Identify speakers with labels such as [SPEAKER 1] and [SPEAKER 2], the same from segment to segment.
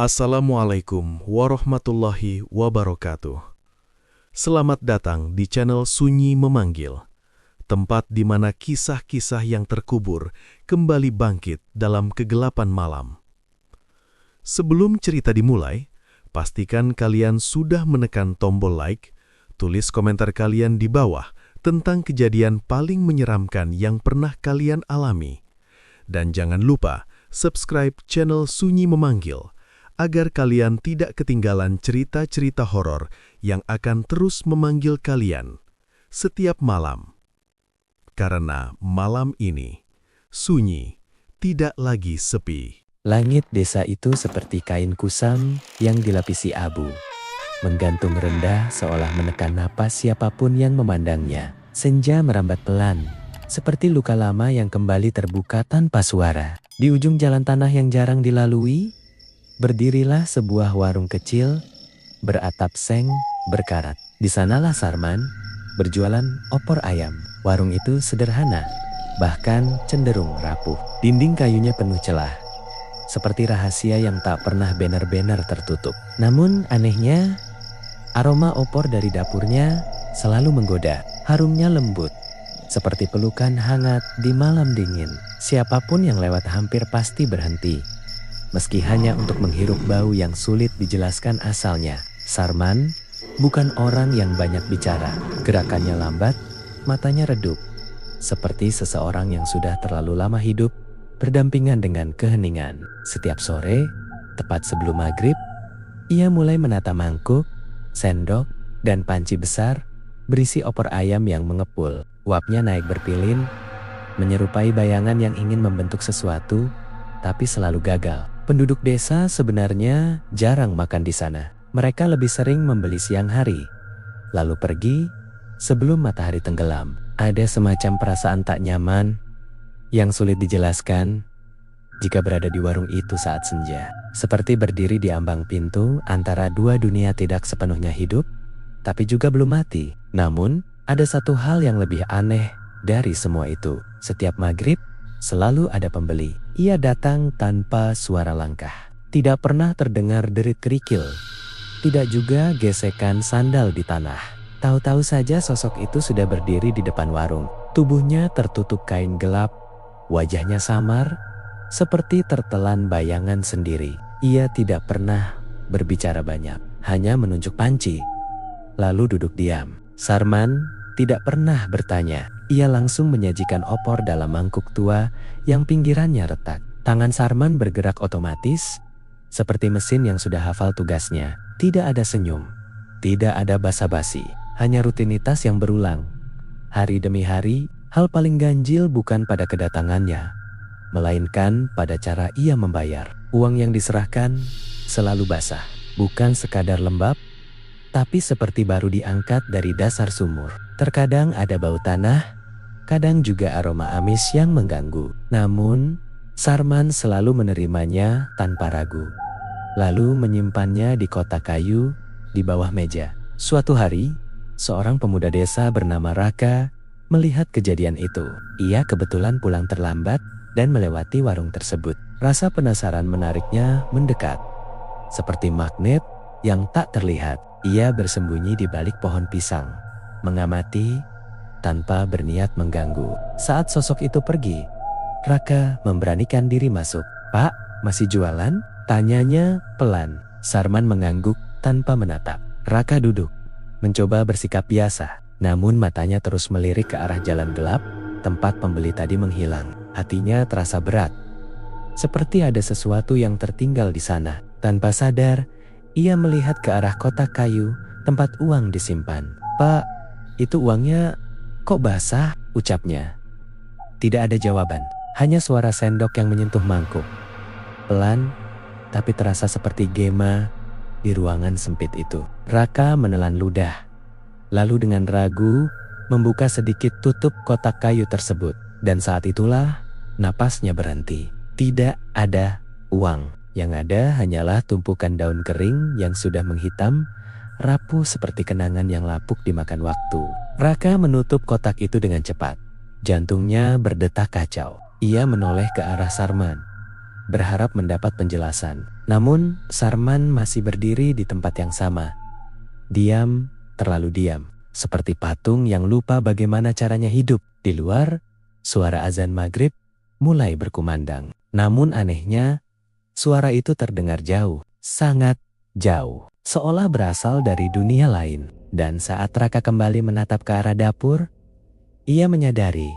[SPEAKER 1] Assalamualaikum warahmatullahi wabarakatuh. Selamat datang di channel Sunyi Memanggil, tempat di mana kisah-kisah yang terkubur kembali bangkit dalam kegelapan malam. Sebelum cerita dimulai, pastikan kalian sudah menekan tombol like, tulis komentar kalian di bawah tentang kejadian paling menyeramkan yang pernah kalian alami. Dan jangan lupa subscribe channel Sunyi Memanggil, agar kalian tidak ketinggalan cerita-cerita horor yang akan terus memanggil kalian setiap malam. Karena malam ini, sunyi, tidak lagi sepi.
[SPEAKER 2] Langit desa itu seperti kain kusam yang dilapisi abu, menggantung rendah seolah menekan napas siapapun yang memandangnya. Senja merambat pelan, seperti luka lama yang kembali terbuka tanpa suara. Di ujung jalan tanah yang jarang dilalui, berdirilah sebuah warung kecil, beratap seng, berkarat. Di sanalah Sarman, berjualan opor ayam. Warung itu sederhana, bahkan cenderung rapuh. Dinding kayunya penuh celah, seperti rahasia yang tak pernah benar-benar tertutup. Namun anehnya, aroma opor dari dapurnya selalu menggoda. Harumnya lembut, seperti pelukan hangat di malam dingin. Siapapun yang lewat hampir pasti berhenti, meski hanya untuk menghirup bau yang sulit dijelaskan asalnya. Sarman bukan orang yang banyak bicara. Gerakannya lambat, matanya redup, seperti seseorang yang sudah terlalu lama hidup berdampingan dengan keheningan. Setiap sore, tepat sebelum maghrib, ia mulai menata mangkuk, sendok, dan panci besar berisi opor ayam yang mengepul. Uapnya naik berpilin, menyerupai bayangan yang ingin membentuk sesuatu, tapi selalu gagal. Penduduk desa sebenarnya jarang makan di sana. Mereka lebih sering membeli siang hari, lalu pergi sebelum matahari tenggelam. Ada semacam perasaan tak nyaman yang sulit dijelaskan jika berada di warung itu saat senja. Seperti berdiri di ambang pintu antara dua dunia tidak sepenuhnya hidup, tapi juga belum mati. Namun, ada satu hal yang lebih aneh dari semua itu. Setiap maghrib, selalu ada pembeli. Ia datang tanpa suara langkah. Tidak pernah terdengar derit kerikil. Tidak juga gesekan sandal di tanah. Tahu-tahu saja sosok itu sudah berdiri di depan warung. Tubuhnya tertutup kain gelap. Wajahnya samar, seperti tertelan bayangan sendiri. Ia tidak pernah berbicara banyak, hanya menunjuk panci, lalu duduk diam. Sarman tidak pernah bertanya. Ia langsung menyajikan opor dalam mangkuk tua yang pinggirannya retak. Tangan Sarman bergerak otomatis, seperti mesin yang sudah hafal tugasnya. Tidak ada senyum, tidak ada basa-basi, hanya rutinitas yang berulang. Hari demi hari, hal paling ganjil bukan pada kedatangannya, melainkan pada cara ia membayar. Uang yang diserahkan selalu basah, bukan sekadar lembab, tapi seperti baru diangkat dari dasar sumur. Terkadang ada bau tanah, kadang juga aroma amis yang mengganggu. Namun, Sarman selalu menerimanya tanpa ragu, lalu menyimpannya di kotak kayu di bawah meja. Suatu hari, seorang pemuda desa bernama Raka melihat kejadian itu. Ia kebetulan pulang terlambat dan melewati warung tersebut. Rasa penasaran menariknya mendekat, seperti magnet yang tak terlihat. Ia bersembunyi di balik pohon pisang, mengamati tanpa berniat mengganggu. Saat sosok itu pergi, Raka memberanikan diri masuk. "Pak, masih jualan?" tanyanya pelan. Sarman mengangguk tanpa menatap. Raka duduk, mencoba bersikap biasa, namun matanya terus melirik ke arah jalan gelap, tempat pembeli tadi menghilang. Hatinya terasa berat, seperti ada sesuatu yang tertinggal di sana. Tanpa sadar, ia melihat ke arah kotak kayu tempat uang disimpan. "Pak, itu uangnya kok basah?" ucapnya. Tidak ada jawaban, hanya suara sendok yang menyentuh mangkuk. Pelan, tapi terasa seperti gema di ruangan sempit itu. Raka menelan ludah, lalu dengan ragu membuka sedikit tutup kotak kayu tersebut. Dan saat itulah napasnya berhenti. Tidak ada uang. Yang ada hanyalah tumpukan daun kering yang sudah menghitam, rapuh seperti kenangan yang lapuk dimakan waktu. Raka menutup kotak itu dengan cepat. Jantungnya berdetak kacau. Ia menoleh ke arah Sarman, berharap mendapat penjelasan. Namun, Sarman masih berdiri di tempat yang sama. Diam, terlalu diam. Seperti patung yang lupa bagaimana caranya hidup. Di luar, suara azan maghrib mulai berkumandang. Namun anehnya, suara itu terdengar jauh, sangat jauh. Seolah berasal dari dunia lain. Dan saat Raka kembali menatap ke arah dapur, ia menyadari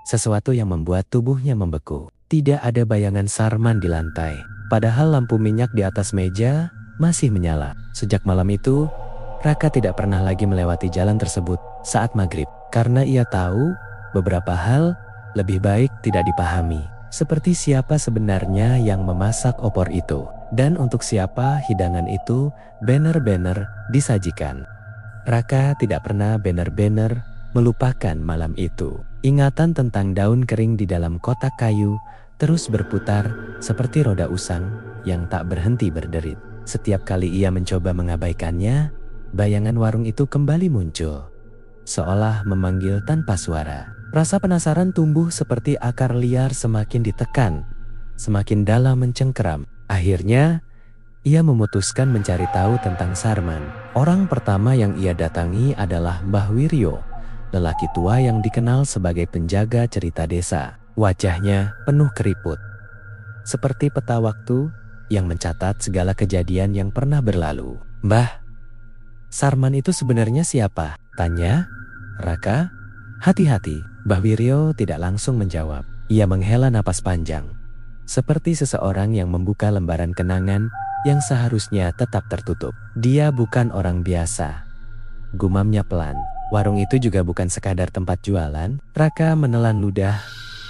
[SPEAKER 2] sesuatu yang membuat tubuhnya membeku. Tidak ada bayangan Sarman di lantai. Padahal lampu minyak di atas meja masih menyala. Sejak malam itu, Raka tidak pernah lagi melewati jalan tersebut saat maghrib. Karena ia tahu beberapa hal lebih baik tidak dipahami. Seperti siapa sebenarnya yang memasak opor itu. Dan untuk siapa hidangan itu benar-benar disajikan. Raka tidak pernah benar-benar melupakan malam itu. Ingatan tentang daun kering di dalam kotak kayu terus berputar seperti roda usang yang tak berhenti berderit. Setiap kali ia mencoba mengabaikannya, bayangan warung itu kembali muncul, seolah memanggil tanpa suara. Rasa penasaran tumbuh seperti akar liar semakin ditekan, semakin dalam mencengkeram. Akhirnya, ia memutuskan mencari tahu tentang Sarman. Orang pertama yang ia datangi adalah Mbah Wiryo, lelaki tua yang dikenal sebagai penjaga cerita desa. Wajahnya penuh keriput, seperti peta waktu yang mencatat segala kejadian yang pernah berlalu. "Mbah, Sarman itu sebenarnya siapa?" tanya Raka. "Hati-hati." Mbah Wiryo tidak langsung menjawab. Ia menghela napas panjang, seperti seseorang yang membuka lembaran kenangan yang seharusnya tetap tertutup. "Dia bukan orang biasa," gumamnya pelan. "Warung itu juga bukan sekadar tempat jualan." Raka menelan ludah,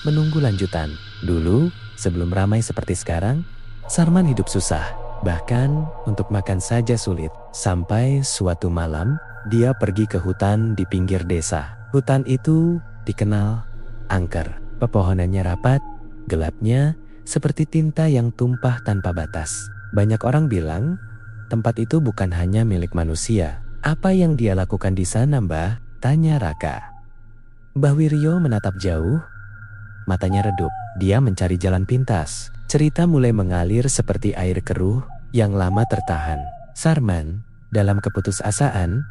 [SPEAKER 2] menunggu lanjutan. Dulu, sebelum ramai seperti sekarang, Sarman hidup susah. Bahkan untuk makan saja sulit. Sampai suatu malam, dia pergi ke hutan di pinggir desa. Hutan itu dikenal angker. Pepohonannya rapat, gelapnya seperti tinta yang tumpah tanpa batas. Banyak orang bilang, tempat itu bukan hanya milik manusia. "Apa yang dia lakukan di sana, Mbah?" tanya Raka. Mbah Wiryo menatap jauh, matanya redup. Dia mencari jalan pintas. Cerita mulai mengalir seperti air keruh yang lama tertahan. Sarman, dalam keputusasaan,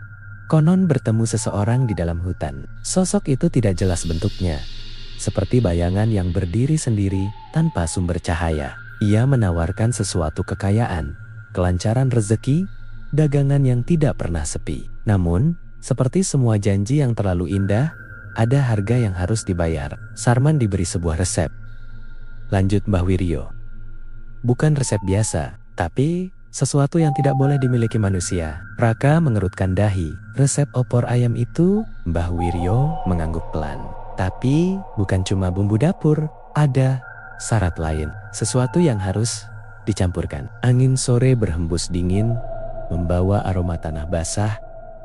[SPEAKER 2] konon bertemu seseorang di dalam hutan. Sosok itu tidak jelas bentuknya, seperti bayangan yang berdiri sendiri tanpa sumber cahaya. Ia menawarkan sesuatu kekayaan, kelancaran rezeki, dagangan yang tidak pernah sepi. Namun, seperti semua janji yang terlalu indah, ada harga yang harus dibayar. Sarman diberi sebuah resep. Lanjut Mbah Wiryo. "Bukan resep biasa, tapi sesuatu yang tidak boleh dimiliki manusia." Raka mengerutkan dahi. "Resep opor ayam itu?" Mbah Wiryo mengangguk pelan. "Tapi bukan cuma bumbu dapur, ada syarat lain. Sesuatu yang harus dicampurkan." Angin sore berhembus dingin, membawa aroma tanah basah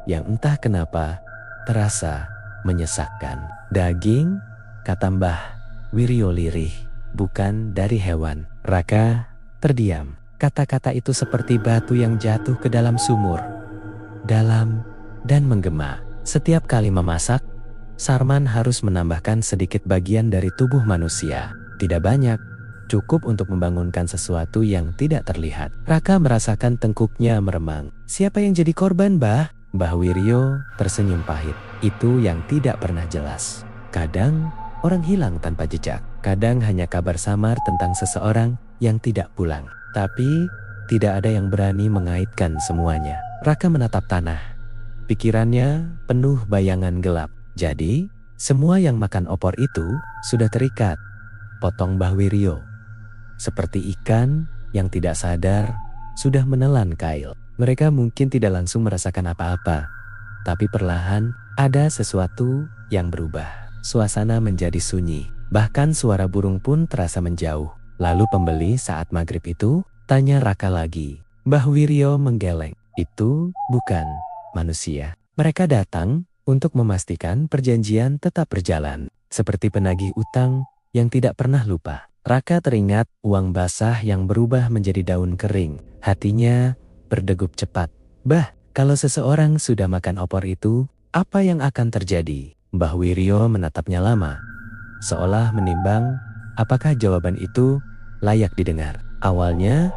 [SPEAKER 2] yang entah kenapa terasa menyesakkan. "Daging," kata Mbah Wiryo lirih, "bukan dari hewan." Raka terdiam. Kata-kata itu seperti batu yang jatuh ke dalam sumur, dalam dan menggema. Setiap kali memasak, Sarman harus menambahkan sedikit bagian dari tubuh manusia. Tidak banyak, cukup untuk membangunkan sesuatu yang tidak terlihat. Raka merasakan tengkuknya meremang. "Siapa yang jadi korban, Mbah?" Mbah Wiryo tersenyum pahit. "Itu yang tidak pernah jelas. Kadang orang hilang tanpa jejak. Kadang hanya kabar samar tentang seseorang yang tidak pulang. Tapi tidak ada yang berani mengaitkan semuanya." Raka menatap tanah. Pikirannya penuh bayangan gelap. "Jadi, semua yang makan opor itu sudah terikat," potong Mbah Wiryo. "Seperti ikan yang tidak sadar sudah menelan kail. Mereka mungkin tidak langsung merasakan apa-apa, tapi perlahan ada sesuatu yang berubah. Suasana menjadi sunyi, bahkan suara burung pun terasa menjauh." "Lalu pembeli saat maghrib itu?" tanya Raka lagi. Mbah Wiryo menggeleng. "Itu bukan manusia. Mereka datang untuk memastikan perjanjian tetap berjalan, seperti penagih utang yang tidak pernah lupa." Raka teringat uang basah yang berubah menjadi daun kering. Hatinya berdegup cepat. "Bah, kalau seseorang sudah makan opor itu, apa yang akan terjadi?" Mbah Wiryo menatapnya lama, seolah menimbang apakah jawaban itu layak didengar. Awalnya,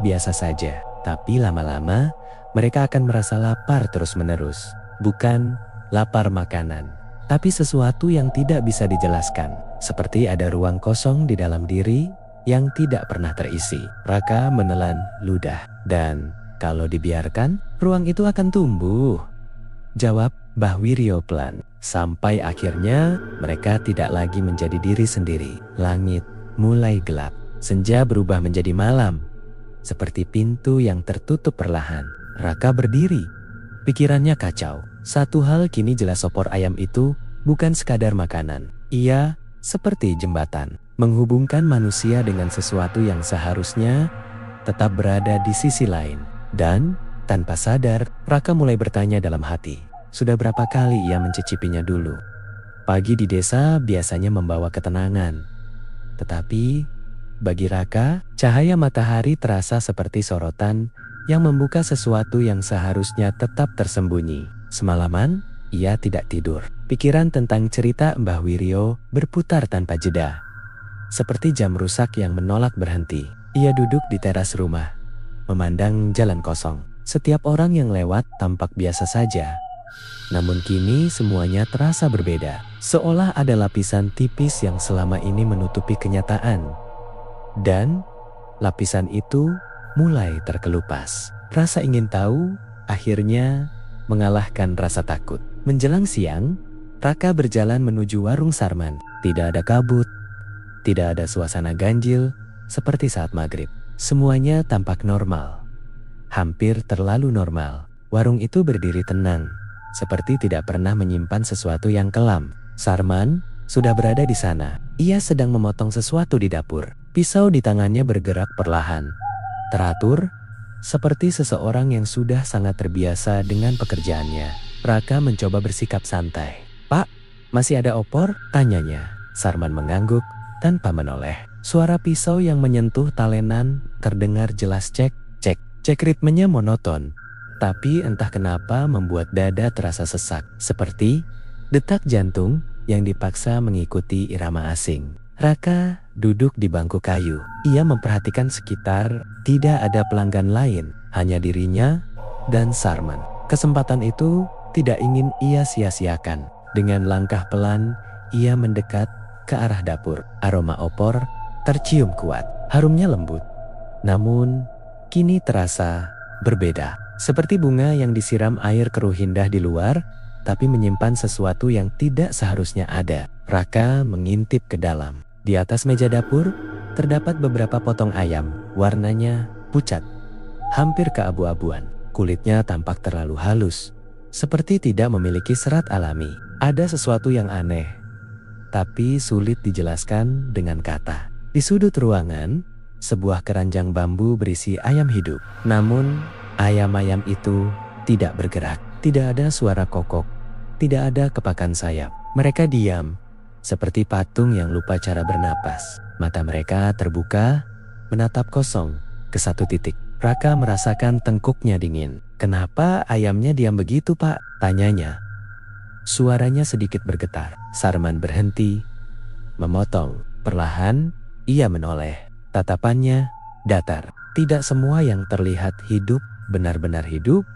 [SPEAKER 2] biasa saja. Tapi lama-lama, mereka akan merasa lapar terus-menerus. Bukan lapar makanan, tapi sesuatu yang tidak bisa dijelaskan. Seperti ada ruang kosong di dalam diri yang tidak pernah terisi. Raka menelan ludah. Dan kalau dibiarkan, ruang itu akan tumbuh, jawab Mbah Wiryo pelan. Sampai akhirnya mereka tidak lagi menjadi diri sendiri. Langit mulai gelap. Senja berubah menjadi malam. Seperti pintu yang tertutup perlahan. Raka berdiri. Pikirannya kacau. Satu hal kini jelas, opor ayam itu bukan sekadar makanan. Ia seperti jembatan, menghubungkan manusia dengan sesuatu yang seharusnya tetap berada di sisi lain. Dan tanpa sadar, Raka mulai bertanya dalam hati. Sudah berapa kali ia mencicipinya dulu? Pagi di desa biasanya membawa ketenangan. Tetapi bagi Raka, cahaya matahari terasa seperti sorotan yang membuka sesuatu yang seharusnya tetap tersembunyi. Semalaman, ia tidak tidur. Pikiran tentang cerita Mbah Wiryo berputar tanpa jeda. Seperti jam rusak yang menolak berhenti. Ia duduk di teras rumah, memandang jalan kosong. Setiap orang yang lewat tampak biasa saja. Namun kini semuanya terasa berbeda. Seolah ada lapisan tipis yang selama ini menutupi kenyataan. Dan lapisan itu mulai terkelupas. Rasa ingin tahu akhirnya mengalahkan rasa takut. Menjelang siang, Raka berjalan menuju warung Sarman. Tidak ada kabut, tidak ada suasana ganjil seperti saat maghrib. Semuanya tampak normal. Hampir terlalu normal. Warung itu berdiri tenang, seperti tidak pernah menyimpan sesuatu yang kelam. Sarman sudah berada di sana. Ia sedang memotong sesuatu di dapur. Pisau di tangannya bergerak perlahan, teratur, seperti seseorang yang sudah sangat terbiasa dengan pekerjaannya. Raka mencoba bersikap santai. "Pak, masih ada opor?" tanyanya. Sarman mengangguk tanpa menoleh. Suara pisau yang menyentuh talenan terdengar jelas. Cek, cek, cek. Ritmenya monoton, tapi entah kenapa membuat dada terasa sesak. Seperti detak jantung yang dipaksa mengikuti irama asing. Raka duduk di bangku kayu. Ia memperhatikan sekitar. Tidak ada pelanggan lain, hanya dirinya dan Sarman. Kesempatan itu tidak ingin ia sia-siakan. Dengan langkah pelan, ia mendekat ke arah dapur. Aroma opor tercium kuat. Harumnya lembut, namun kini terasa berbeda. Seperti bunga yang disiram air keruh indah di luar, tapi menyimpan sesuatu yang tidak seharusnya ada. Raka mengintip ke dalam. Di atas meja dapur, terdapat beberapa potong ayam. Warnanya pucat, hampir keabu-abuan. Kulitnya tampak terlalu halus, seperti tidak memiliki serat alami. Ada sesuatu yang aneh, tapi sulit dijelaskan dengan kata. Di sudut ruangan, sebuah keranjang bambu berisi ayam hidup. Namun, ayam-ayam itu tidak bergerak. Tidak ada suara kokok, tidak ada kepakan sayap. Mereka diam, seperti patung yang lupa cara bernapas. Mata mereka terbuka, menatap kosong ke satu titik. Raka merasakan tengkuknya dingin. "Kenapa ayamnya diam begitu, Pak?" tanyanya. Suaranya sedikit bergetar. Sarman berhenti, memotong. Perlahan, ia menoleh. Tatapannya datar. "Tidak semua yang terlihat hidup benar-benar hidup,"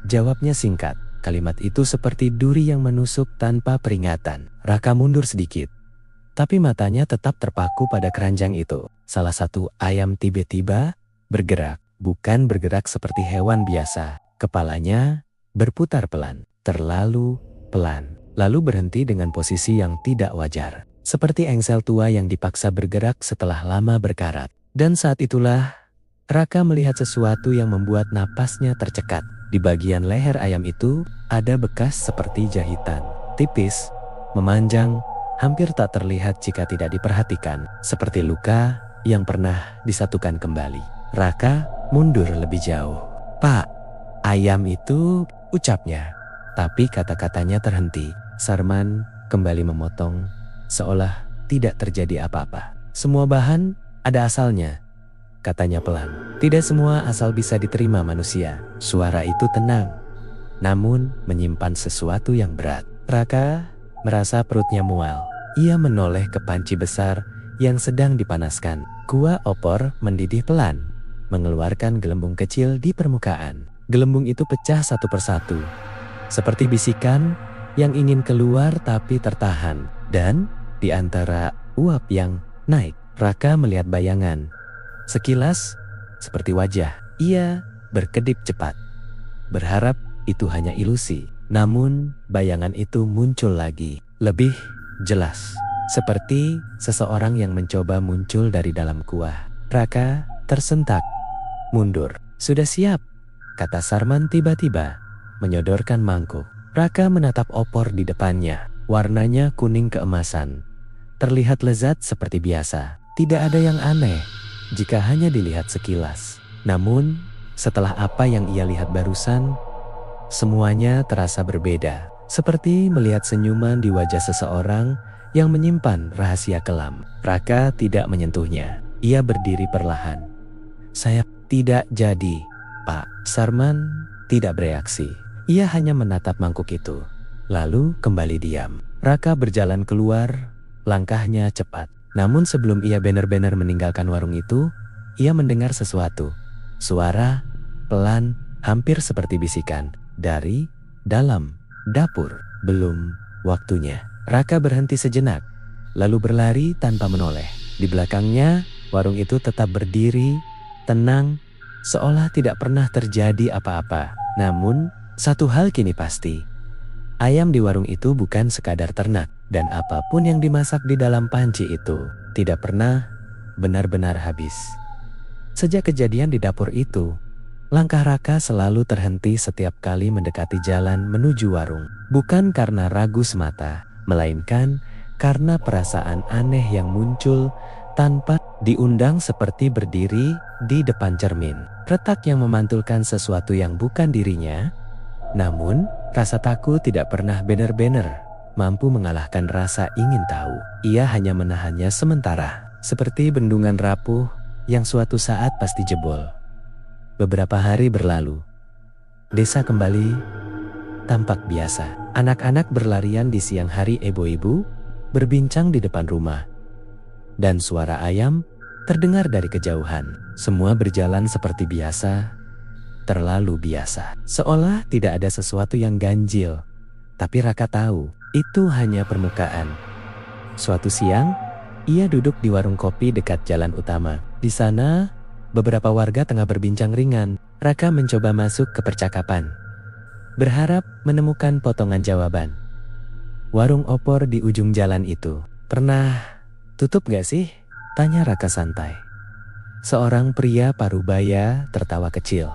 [SPEAKER 2] jawabnya singkat. Kalimat itu seperti duri yang menusuk tanpa peringatan. Raka mundur sedikit, tapi matanya tetap terpaku pada keranjang itu. Salah satu ayam tiba-tiba bergerak. Bukan bergerak seperti hewan biasa. Kepalanya berputar pelan, terlalu pelan. Lalu berhenti dengan posisi yang tidak wajar. Seperti engsel tua yang dipaksa bergerak setelah lama berkarat. Dan saat itulah Raka melihat sesuatu yang membuat napasnya tercekat. Di bagian leher ayam itu ada bekas seperti jahitan. Tipis, memanjang, hampir tak terlihat jika tidak diperhatikan. Seperti luka yang pernah disatukan kembali. Raka mundur lebih jauh. "Pak, ayam itu," ucapnya. Tapi kata-katanya terhenti. Sarman kembali memotong, seolah tidak terjadi apa-apa. "Semua bahan ada asalnya," katanya pelan. "Tidak semua asal bisa diterima manusia." Suara itu tenang, namun menyimpan sesuatu yang berat. Raka merasa perutnya mual. Ia menoleh ke panci besar yang sedang dipanaskan. Kuah opor mendidih pelan. mengeluarkan gelembung kecil di permukaan. Gelembung itu pecah satu persatu, seperti bisikan yang ingin keluar tapi tertahan. Dan di antara uap yang naik, Raka melihat bayangan. Sekilas, seperti wajah. Ia berkedip cepat, berharap itu hanya ilusi. Namun, bayangan itu muncul lagi, lebih jelas. Seperti seseorang yang mencoba muncul dari dalam kuah. Raka tersentak, mundur. "Sudah siap," kata Sarman tiba-tiba, menyodorkan mangkuk. Raka menatap opor di depannya. Warnanya kuning keemasan. Terlihat lezat seperti biasa. Tidak ada yang aneh jika hanya dilihat sekilas. Namun, setelah apa yang ia lihat barusan, semuanya terasa berbeda. Seperti melihat senyuman di wajah seseorang yang menyimpan rahasia kelam. Raka tidak menyentuhnya. Ia berdiri perlahan. "Saya tidak jadi, Pak." Sarman tidak bereaksi. Ia hanya menatap mangkuk itu, lalu kembali diam. Raka berjalan keluar, langkahnya cepat. Namun sebelum ia benar-benar meninggalkan warung itu, ia mendengar sesuatu. Suara pelan, hampir seperti bisikan, dari dalam dapur. Belum waktunya. Raka berhenti sejenak, lalu berlari tanpa menoleh. Di belakangnya, warung itu tetap berdiri, tenang, seolah tidak pernah terjadi apa-apa. Namun, satu hal kini pasti. Ayam di warung itu bukan sekadar ternak, dan apapun yang dimasak di dalam panci itu tidak pernah benar-benar habis. Sejak kejadian di dapur itu, langkah Raka selalu terhenti setiap kali mendekati jalan menuju warung. Bukan karena ragu semata, melainkan karena perasaan aneh yang muncul tanpa diundang, seperti berdiri di depan cermin. Retak yang memantulkan sesuatu yang bukan dirinya. Namun, rasa takut tidak pernah benar-benar mampu mengalahkan rasa ingin tahu. Ia hanya menahannya sementara, seperti bendungan rapuh yang suatu saat pasti jebol. Beberapa hari berlalu. Desa kembali tampak biasa. Anak-anak berlarian di siang hari, ibu-ibu berbincang di depan rumah. Dan suara ayam terdengar dari kejauhan. Semua berjalan seperti biasa, terlalu biasa. Seolah tidak ada sesuatu yang ganjil. Tapi Raka tahu, itu hanya permukaan. Suatu siang, ia duduk di warung kopi dekat jalan utama. Di sana, beberapa warga tengah berbincang ringan. Raka mencoba masuk ke percakapan, berharap menemukan potongan jawaban. "Warung opor di ujung jalan itu pernah tutup gak sih?" tanya Raka santai. Seorang pria parubaya tertawa kecil.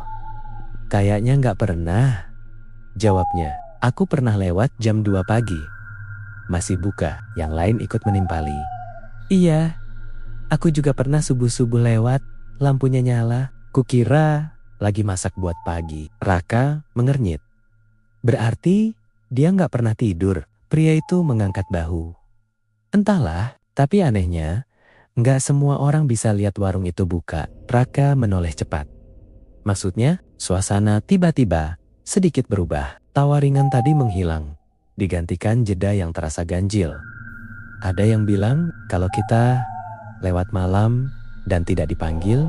[SPEAKER 2] "Kayaknya gak pernah," jawabnya. "Aku pernah lewat jam 2 pagi. Masih buka." Yang lain ikut menimpali. "Iya, aku juga pernah subuh-subuh lewat, lampunya nyala. Kukira lagi masak buat pagi." Raka mengernyit. "Berarti dia gak pernah tidur?" Pria itu mengangkat bahu. "Entahlah, tapi anehnya, gak semua orang bisa lihat warung itu buka." Raka menoleh cepat. Maksudnya, suasana tiba-tiba sedikit berubah. Tawa ringan tadi menghilang, digantikan jeda yang terasa ganjil. Ada yang bilang kalau kita lewat malam dan tidak dipanggil,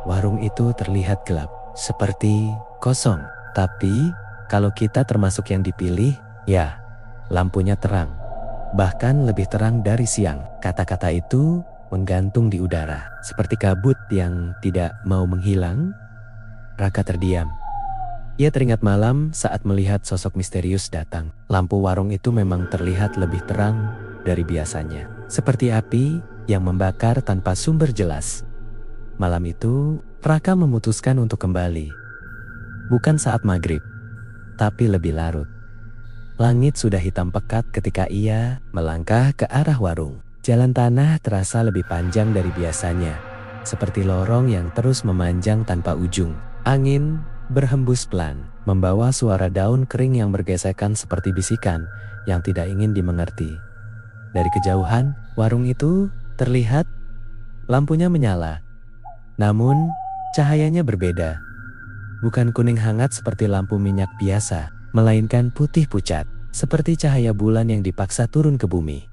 [SPEAKER 2] warung itu terlihat gelap, seperti kosong. Tapi kalau kita termasuk yang dipilih, ya, lampunya terang. Bahkan lebih terang dari siang. Kata-kata itu menggantung di udara, seperti kabut yang tidak mau menghilang. Raka terdiam. Ia teringat malam saat melihat sosok misterius datang. Lampu warung itu memang terlihat lebih terang dari biasanya, seperti api yang membakar tanpa sumber jelas. Malam itu, Raka memutuskan untuk kembali. Bukan saat maghrib, tapi lebih larut. Langit sudah hitam pekat ketika ia melangkah ke arah warung. Jalan tanah terasa lebih panjang dari biasanya, seperti lorong yang terus memanjang tanpa ujung. Angin berhembus pelan, membawa suara daun kering yang bergesekan seperti bisikan yang tidak ingin dimengerti. Dari kejauhan, warung itu terlihat, lampunya menyala. Namun, cahayanya berbeda. Bukan kuning hangat seperti lampu minyak biasa, melainkan putih pucat, seperti cahaya bulan yang dipaksa turun ke bumi.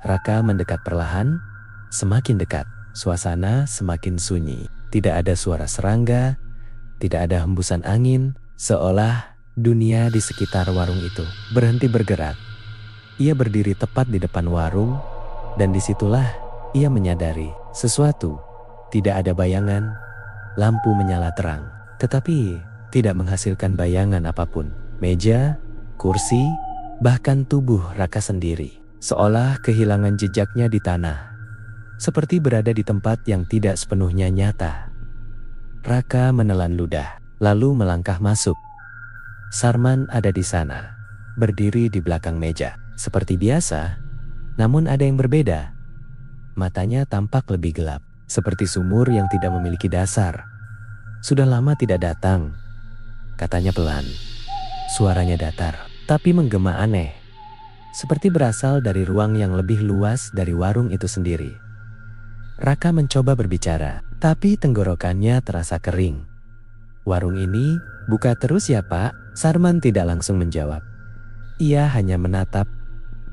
[SPEAKER 2] Raka mendekat perlahan, semakin dekat, suasana semakin sunyi. Tidak ada suara serangga, tidak ada hembusan angin, seolah dunia di sekitar warung itu berhenti bergerak. Ia berdiri tepat di depan warung, dan disitulah ia menyadari sesuatu. Tidak ada bayangan, lampu menyala terang, tetapi tidak menghasilkan bayangan apapun. Meja, kursi, bahkan tubuh Raka sendiri seolah kehilangan jejaknya di tanah, seperti berada di tempat yang tidak sepenuhnya nyata. Raka menelan ludah, lalu melangkah masuk. Sarman ada di sana, berdiri di belakang meja, seperti biasa, namun ada yang berbeda. Matanya tampak lebih gelap, seperti sumur yang tidak memiliki dasar. Sudah lama tidak datang, katanya pelan. Suaranya datar, tapi menggema aneh, seperti berasal dari ruang yang lebih luas dari warung itu sendiri. Raka mencoba berbicara, tapi tenggorokannya terasa kering. Warung ini buka terus ya Pak? Sarman tidak langsung menjawab. Ia hanya menatap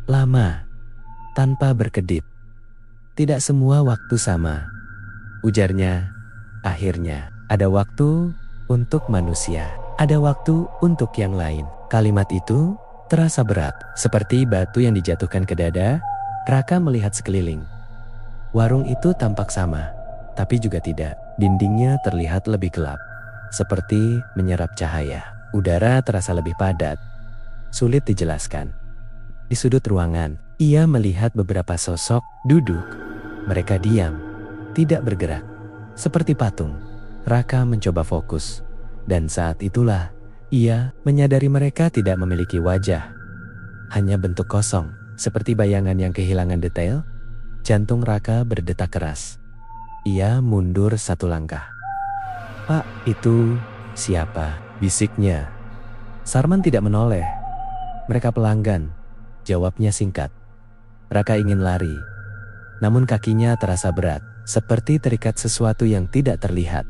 [SPEAKER 2] lama, tanpa berkedip. Tidak semua waktu sama, ujarnya. Akhirnya, ada waktu untuk manusia, ada waktu untuk yang lain. Kalimat itu terasa berat, seperti batu yang dijatuhkan ke dada. Raka melihat sekeliling. Warung itu tampak sama, tapi juga tidak. Dindingnya terlihat lebih gelap, seperti menyerap cahaya. Udara terasa lebih padat, sulit dijelaskan. Di sudut ruangan, ia melihat beberapa sosok duduk. Mereka diam, tidak bergerak, seperti patung. Raka mencoba fokus, dan saat itulah ia menyadari mereka tidak memiliki wajah. Hanya bentuk kosong, seperti bayangan yang kehilangan detail. Jantung Raka berdetak keras. Ia mundur satu langkah. Pak, itu siapa? Bisiknya. Sarman tidak menoleh. Mereka pelanggan, jawabnya singkat. Raka ingin lari, namun kakinya terasa berat, seperti terikat sesuatu yang tidak terlihat.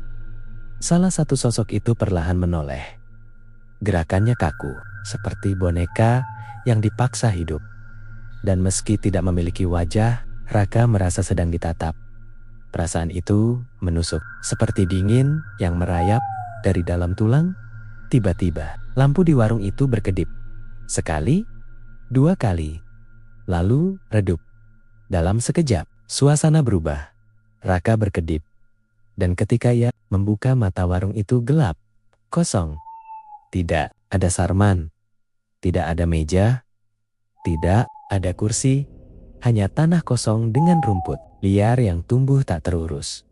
[SPEAKER 2] Salah satu sosok itu perlahan menoleh. Gerakannya kaku, seperti boneka yang dipaksa hidup. Dan meski tidak memiliki wajah, Raka merasa sedang ditatap. Perasaan itu menusuk, seperti dingin yang merayap dari dalam tulang. Tiba-tiba, lampu di warung itu berkedip. Sekali, dua kali, lalu redup. Dalam sekejap, suasana berubah. Raka berkedip. Dan ketika ia membuka mata, warung itu gelap, kosong. Tidak ada Sarman, tidak ada meja, tidak ada kursi, hanya tanah kosong dengan rumput liar yang tumbuh tak terurus.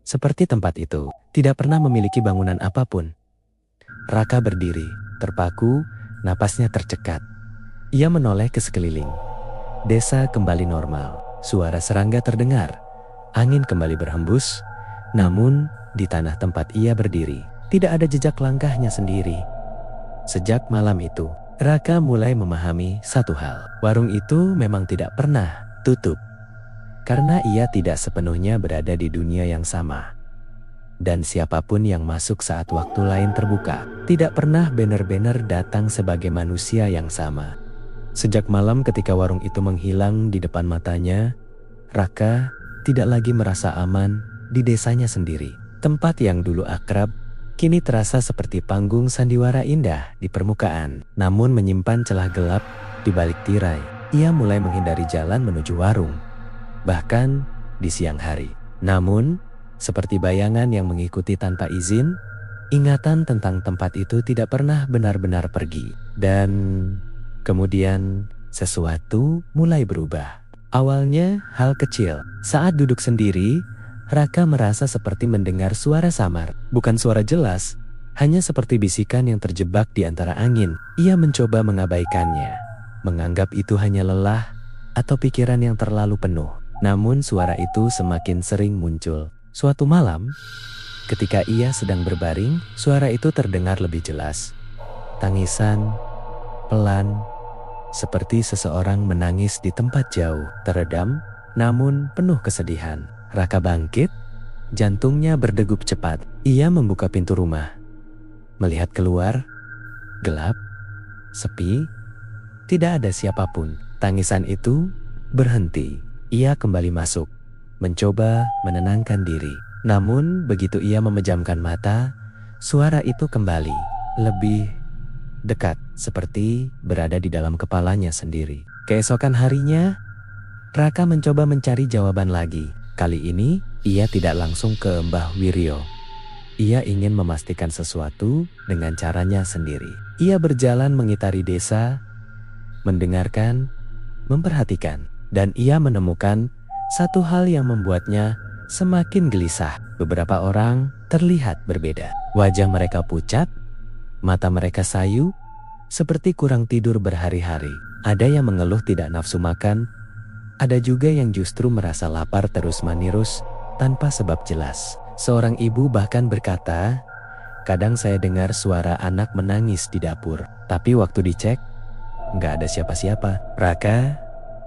[SPEAKER 2] Seperti tempat itu tidak pernah memiliki bangunan apapun. Raka berdiri, terpaku, napasnya tercekat. Ia menoleh ke sekeliling. Desa kembali normal, suara serangga terdengar, angin kembali berhembus. Namun, di tanah tempat ia berdiri, tidak ada jejak langkahnya sendiri. Sejak malam itu, Raka mulai memahami satu hal. Warung itu memang tidak pernah tutup, karena ia tidak sepenuhnya berada di dunia yang sama. Dan siapapun yang masuk saat waktu lain terbuka, tidak pernah benar-benar datang sebagai manusia yang sama. Sejak malam ketika warung itu menghilang di depan matanya, Raka tidak lagi merasa aman di desanya sendiri. Tempat yang dulu akrab, kini terasa seperti panggung sandiwara indah di permukaan, namun menyimpan celah gelap di balik tirai. Ia mulai menghindari jalan menuju warung, bahkan di siang hari. Namun, seperti bayangan yang mengikuti tanpa izin, ingatan tentang tempat itu tidak pernah benar-benar pergi. Dan kemudian sesuatu mulai berubah. Awalnya hal kecil. Saat duduk sendiri, Raka merasa seperti mendengar suara samar. Bukan suara jelas, hanya seperti bisikan yang terjebak di antara angin. Ia mencoba mengabaikannya, menganggap itu hanya lelah atau pikiran yang terlalu penuh. Namun suara itu semakin sering muncul. Suatu malam, ketika ia sedang berbaring, suara itu terdengar lebih jelas. Tangisan, pelan, seperti seseorang menangis di tempat jauh, teredam, namun penuh kesedihan. Raka bangkit, jantungnya berdegup cepat. Ia membuka pintu rumah. Melihat keluar, gelap, sepi, tidak ada siapapun. Tangisan itu berhenti. Ia kembali masuk, mencoba menenangkan diri. Namun begitu ia memejamkan mata, suara itu kembali, lebih dekat, seperti berada di dalam kepalanya sendiri. Keesokan harinya, Raka mencoba mencari jawaban lagi. Kali ini, ia tidak langsung ke Mbah Wiryo. Ia ingin memastikan sesuatu dengan caranya sendiri. Ia berjalan mengitari desa, mendengarkan, memperhatikan, dan ia menemukan satu hal yang membuatnya semakin gelisah. Beberapa orang terlihat berbeda. Wajah mereka pucat, mata mereka sayu, seperti kurang tidur berhari-hari. Ada yang mengeluh tidak nafsu makan, ada juga yang justru merasa lapar terus-menerus tanpa sebab jelas. Seorang ibu bahkan berkata, "Kadang saya dengar suara anak menangis di dapur, tapi waktu dicek, nggak ada siapa-siapa." Raka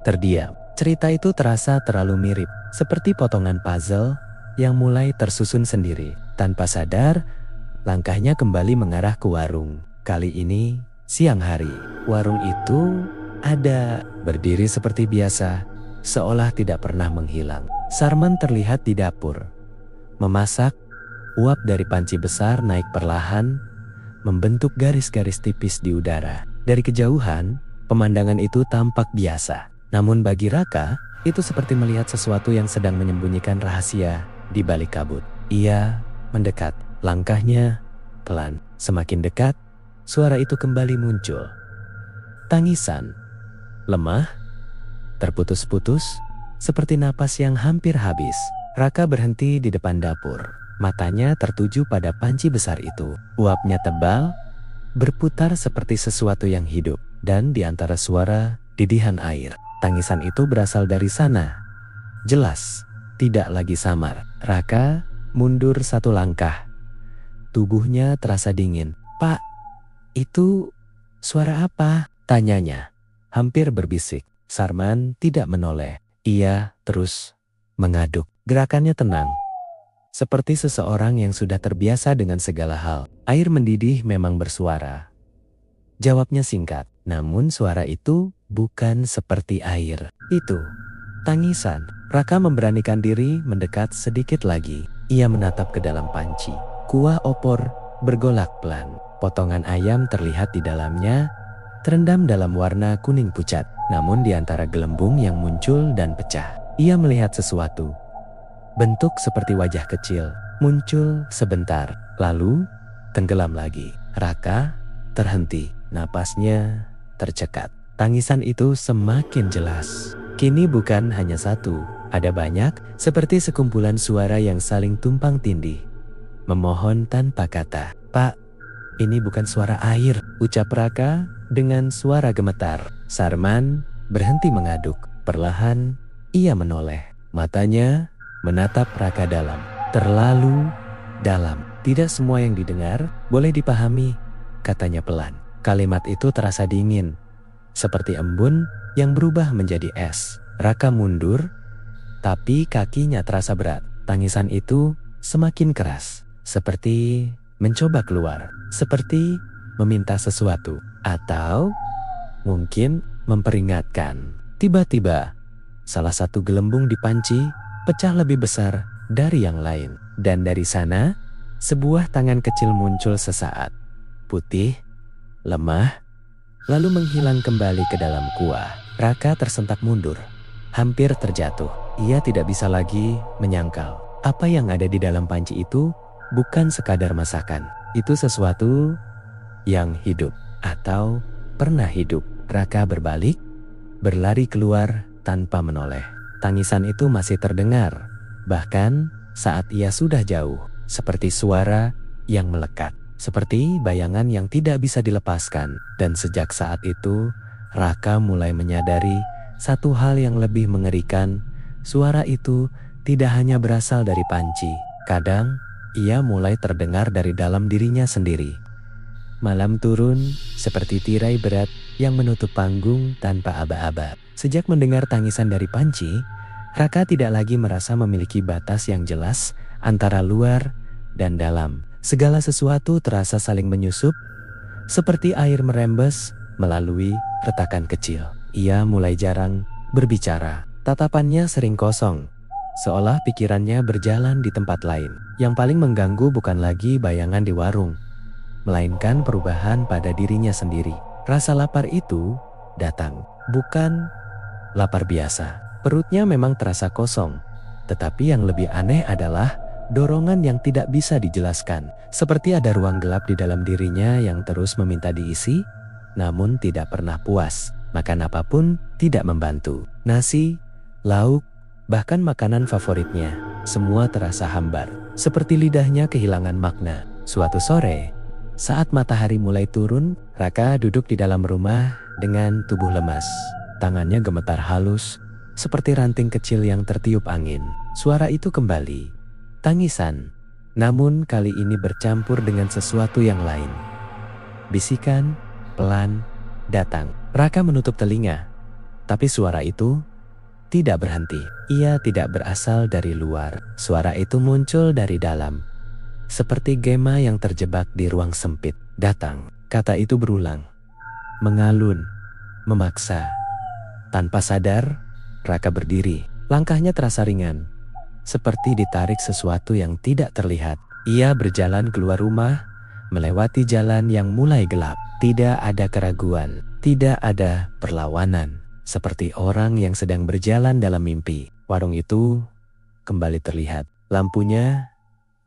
[SPEAKER 2] terdiam. Cerita itu terasa terlalu mirip, seperti potongan puzzle yang mulai tersusun sendiri. Tanpa sadar, langkahnya kembali mengarah ke warung. Kali ini, siang hari. Warung itu ada, berdiri seperti biasa, seolah tidak pernah menghilang. Sarman terlihat di dapur, memasak. Uap dari panci besar naik perlahan, membentuk garis-garis tipis di udara. Dari kejauhan, pemandangan itu tampak biasa. Namun bagi Raka, itu seperti melihat sesuatu yang sedang menyembunyikan rahasia di balik kabut. Ia mendekat, langkahnya pelan. Semakin dekat, suara itu kembali muncul. Tangisan, lemah, terputus-putus, seperti napas yang hampir habis. Raka berhenti di depan dapur. Matanya tertuju pada panci besar itu. Uapnya tebal, berputar seperti sesuatu yang hidup. Dan di antara suara didihan air, tangisan itu berasal dari sana. Jelas, tidak lagi samar. Raka mundur satu langkah. Tubuhnya terasa dingin. "Pak, itu suara apa?" tanyanya. Hampir berbisik. Sarman tidak menoleh. Ia terus mengaduk. Gerakannya tenang, seperti seseorang yang sudah terbiasa dengan segala hal. "Air mendidih memang bersuara," jawabnya singkat. Namun suara itu bukan seperti air. Itu tangisan. Raka memberanikan diri mendekat sedikit lagi. Ia menatap ke dalam panci. Kuah opor bergolak pelan. Potongan ayam terlihat di dalamnya, terendam dalam warna kuning pucat. Namun di antara gelembung yang muncul dan pecah, ia melihat sesuatu. Bentuk seperti wajah kecil, muncul sebentar, lalu tenggelam lagi. Raka terhenti, napasnya tercekat. Tangisan itu semakin jelas. Kini bukan hanya satu, ada banyak, seperti sekumpulan suara yang saling tumpang tindih, memohon tanpa kata. "Pak, ini bukan suara air," ucap Raka dengan suara gemetar. Sarman berhenti mengaduk. Perlahan ia menoleh. Matanya menatap Raka dalam. Terlalu dalam. "Tidak semua yang didengar boleh dipahami," katanya pelan. Kalimat itu terasa dingin, seperti embun yang berubah menjadi es. Raka mundur, tapi kakinya terasa berat. Tangisan itu semakin keras, seperti mencoba keluar, seperti meminta sesuatu, atau mungkin memperingatkan. Tiba-tiba, salah satu gelembung di panci pecah lebih besar dari yang lain. Dan dari sana, sebuah tangan kecil muncul sesaat. Putih, lemah, lalu menghilang kembali ke dalam kuah. Raka tersentak mundur, hampir terjatuh. Ia tidak bisa lagi menyangkal. Apa yang ada di dalam panci itu bukan sekadar masakan. Itu sesuatu yang hidup atau pernah hidup. Raka berbalik, berlari keluar tanpa menoleh. Tangisan itu masih terdengar, bahkan saat ia sudah jauh, seperti suara yang melekat, seperti bayangan yang tidak bisa dilepaskan. Dan sejak saat itu, Raka mulai menyadari satu hal yang lebih mengerikan. Suara itu tidak hanya berasal dari panci. Kadang, ia mulai terdengar dari dalam dirinya sendiri. Malam turun seperti tirai berat yang menutup panggung tanpa aba-aba. Sejak mendengar tangisan dari panci, Raka tidak lagi merasa memiliki batas yang jelas antara luar dan dalam. Segala sesuatu terasa saling menyusup, seperti air merembes melalui retakan kecil. Ia mulai jarang berbicara. Tatapannya sering kosong, seolah pikirannya berjalan di tempat lain. Yang paling mengganggu bukan lagi bayangan di warung, melainkan perubahan pada dirinya sendiri. Rasa lapar itu datang, bukan lapar biasa. Perutnya memang terasa kosong, tetapi yang lebih aneh adalah dorongan yang tidak bisa dijelaskan. Seperti ada ruang gelap di dalam dirinya yang terus meminta diisi, namun tidak pernah puas. Makan apapun tidak membantu. Nasi, lauk, bahkan makanan favoritnya, semua terasa hambar. Seperti lidahnya kehilangan makna. Suatu sore, saat matahari mulai turun, Raka duduk di dalam rumah dengan tubuh lemas. Tangannya gemetar halus, seperti ranting kecil yang tertiup angin. Suara itu kembali, tangisan, namun kali ini bercampur dengan sesuatu yang lain. Bisikan, pelan, datang. Raka menutup telinga, tapi suara itu tidak berhenti. Ia tidak berasal dari luar. Suara itu muncul dari dalam, seperti gema yang terjebak di ruang sempit. Datang, kata itu berulang, mengalun, memaksa. Tanpa sadar, Raka berdiri. Langkahnya terasa ringan, seperti ditarik sesuatu yang tidak terlihat. Ia berjalan keluar rumah, melewati jalan yang mulai gelap. Tidak ada keraguan, tidak ada perlawanan. Seperti orang yang sedang berjalan dalam mimpi. Warung itu kembali terlihat. Lampunya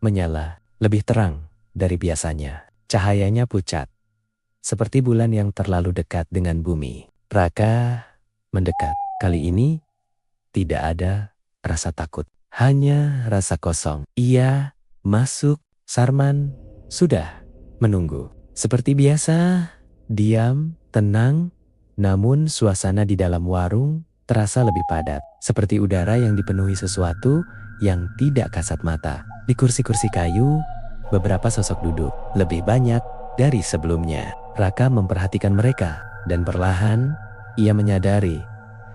[SPEAKER 2] menyala, lebih terang dari biasanya. Cahayanya pucat, seperti bulan yang terlalu dekat dengan bumi. Raka mendekat. Kali ini tidak ada rasa takut, hanya rasa kosong. Ia masuk. Sarman sudah menunggu. Seperti biasa, diam, tenang. Namun suasana di dalam warung terasa lebih padat, seperti udara yang dipenuhi sesuatu yang tidak kasat mata. Di kursi-kursi kayu, beberapa sosok duduk, lebih banyak dari sebelumnya. Raka memperhatikan mereka, dan perlahan ia menyadari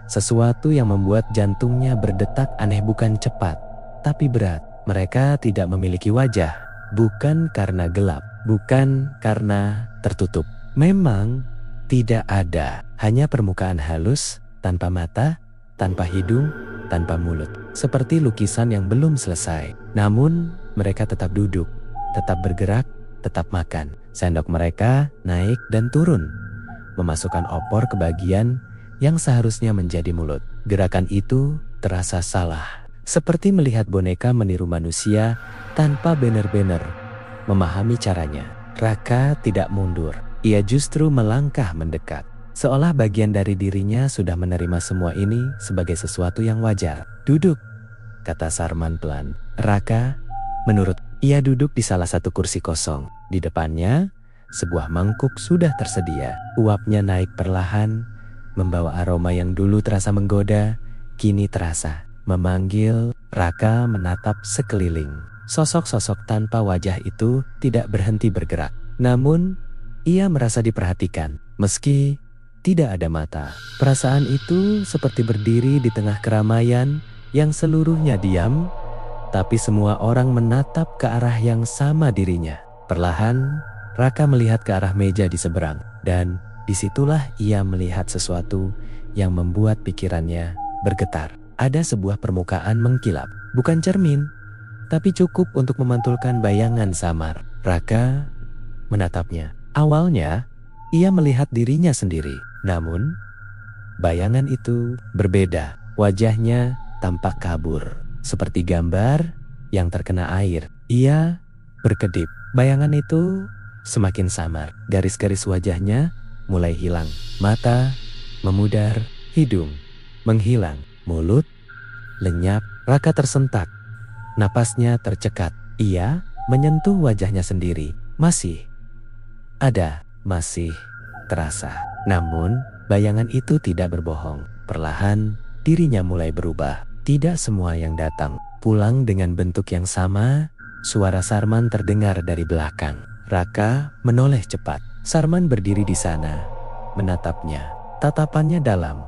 [SPEAKER 2] sesuatu yang membuat jantungnya berdetak aneh, bukan cepat, tapi berat. Mereka tidak memiliki wajah, bukan karena gelap, bukan karena tertutup. Memang tidak ada, hanya permukaan halus, tanpa mata, tanpa hidung, tanpa mulut. Seperti lukisan yang belum selesai. Namun mereka tetap duduk, tetap bergerak, tetap makan. Sendok mereka naik dan turun, memasukkan opor ke bagian yang seharusnya menjadi mulut. Gerakan itu terasa salah, seperti melihat boneka meniru manusia tanpa benar-benar memahami caranya. Raka tidak mundur, ia justru melangkah mendekat, seolah bagian dari dirinya sudah menerima semua ini sebagai sesuatu yang wajar. Duduk, kata Sarman pelan. Raka menurut. Ia duduk di salah satu kursi kosong. Di depannya, sebuah mangkuk sudah tersedia. Uapnya naik perlahan, membawa aroma yang dulu terasa menggoda, kini terasa memanggil. Raka menatap sekeliling. Sosok-sosok tanpa wajah itu tidak berhenti bergerak. Namun, ia merasa diperhatikan, meski tidak ada mata. Perasaan itu seperti berdiri di tengah keramaian yang seluruhnya diam, tapi semua orang menatap ke arah yang sama dirinya. Perlahan, Raka melihat ke arah meja di seberang, dan disitulah ia melihat sesuatu yang membuat pikirannya bergetar. Ada sebuah permukaan mengkilap, bukan cermin, tapi cukup untuk memantulkan bayangan samar. Raka menatapnya. Awalnya, ia melihat dirinya sendiri, namun bayangan itu berbeda. Wajahnya tampak kabur, seperti gambar yang terkena air. Ia berkedip. Bayangan itu semakin samar. Garis-garis wajahnya mulai hilang. Mata memudar, hidung menghilang, mulut lenyap. Raka tersentak, napasnya tercekat. Ia menyentuh wajahnya sendiri. Masih ada, masih terasa. Namun bayangan itu tidak berbohong. Perlahan dirinya mulai berubah. Tidak semua yang datang pulang dengan bentuk yang sama. Suara Sarman terdengar dari belakang. Raka menoleh cepat. Sarman berdiri di sana, menatapnya. Tatapannya dalam,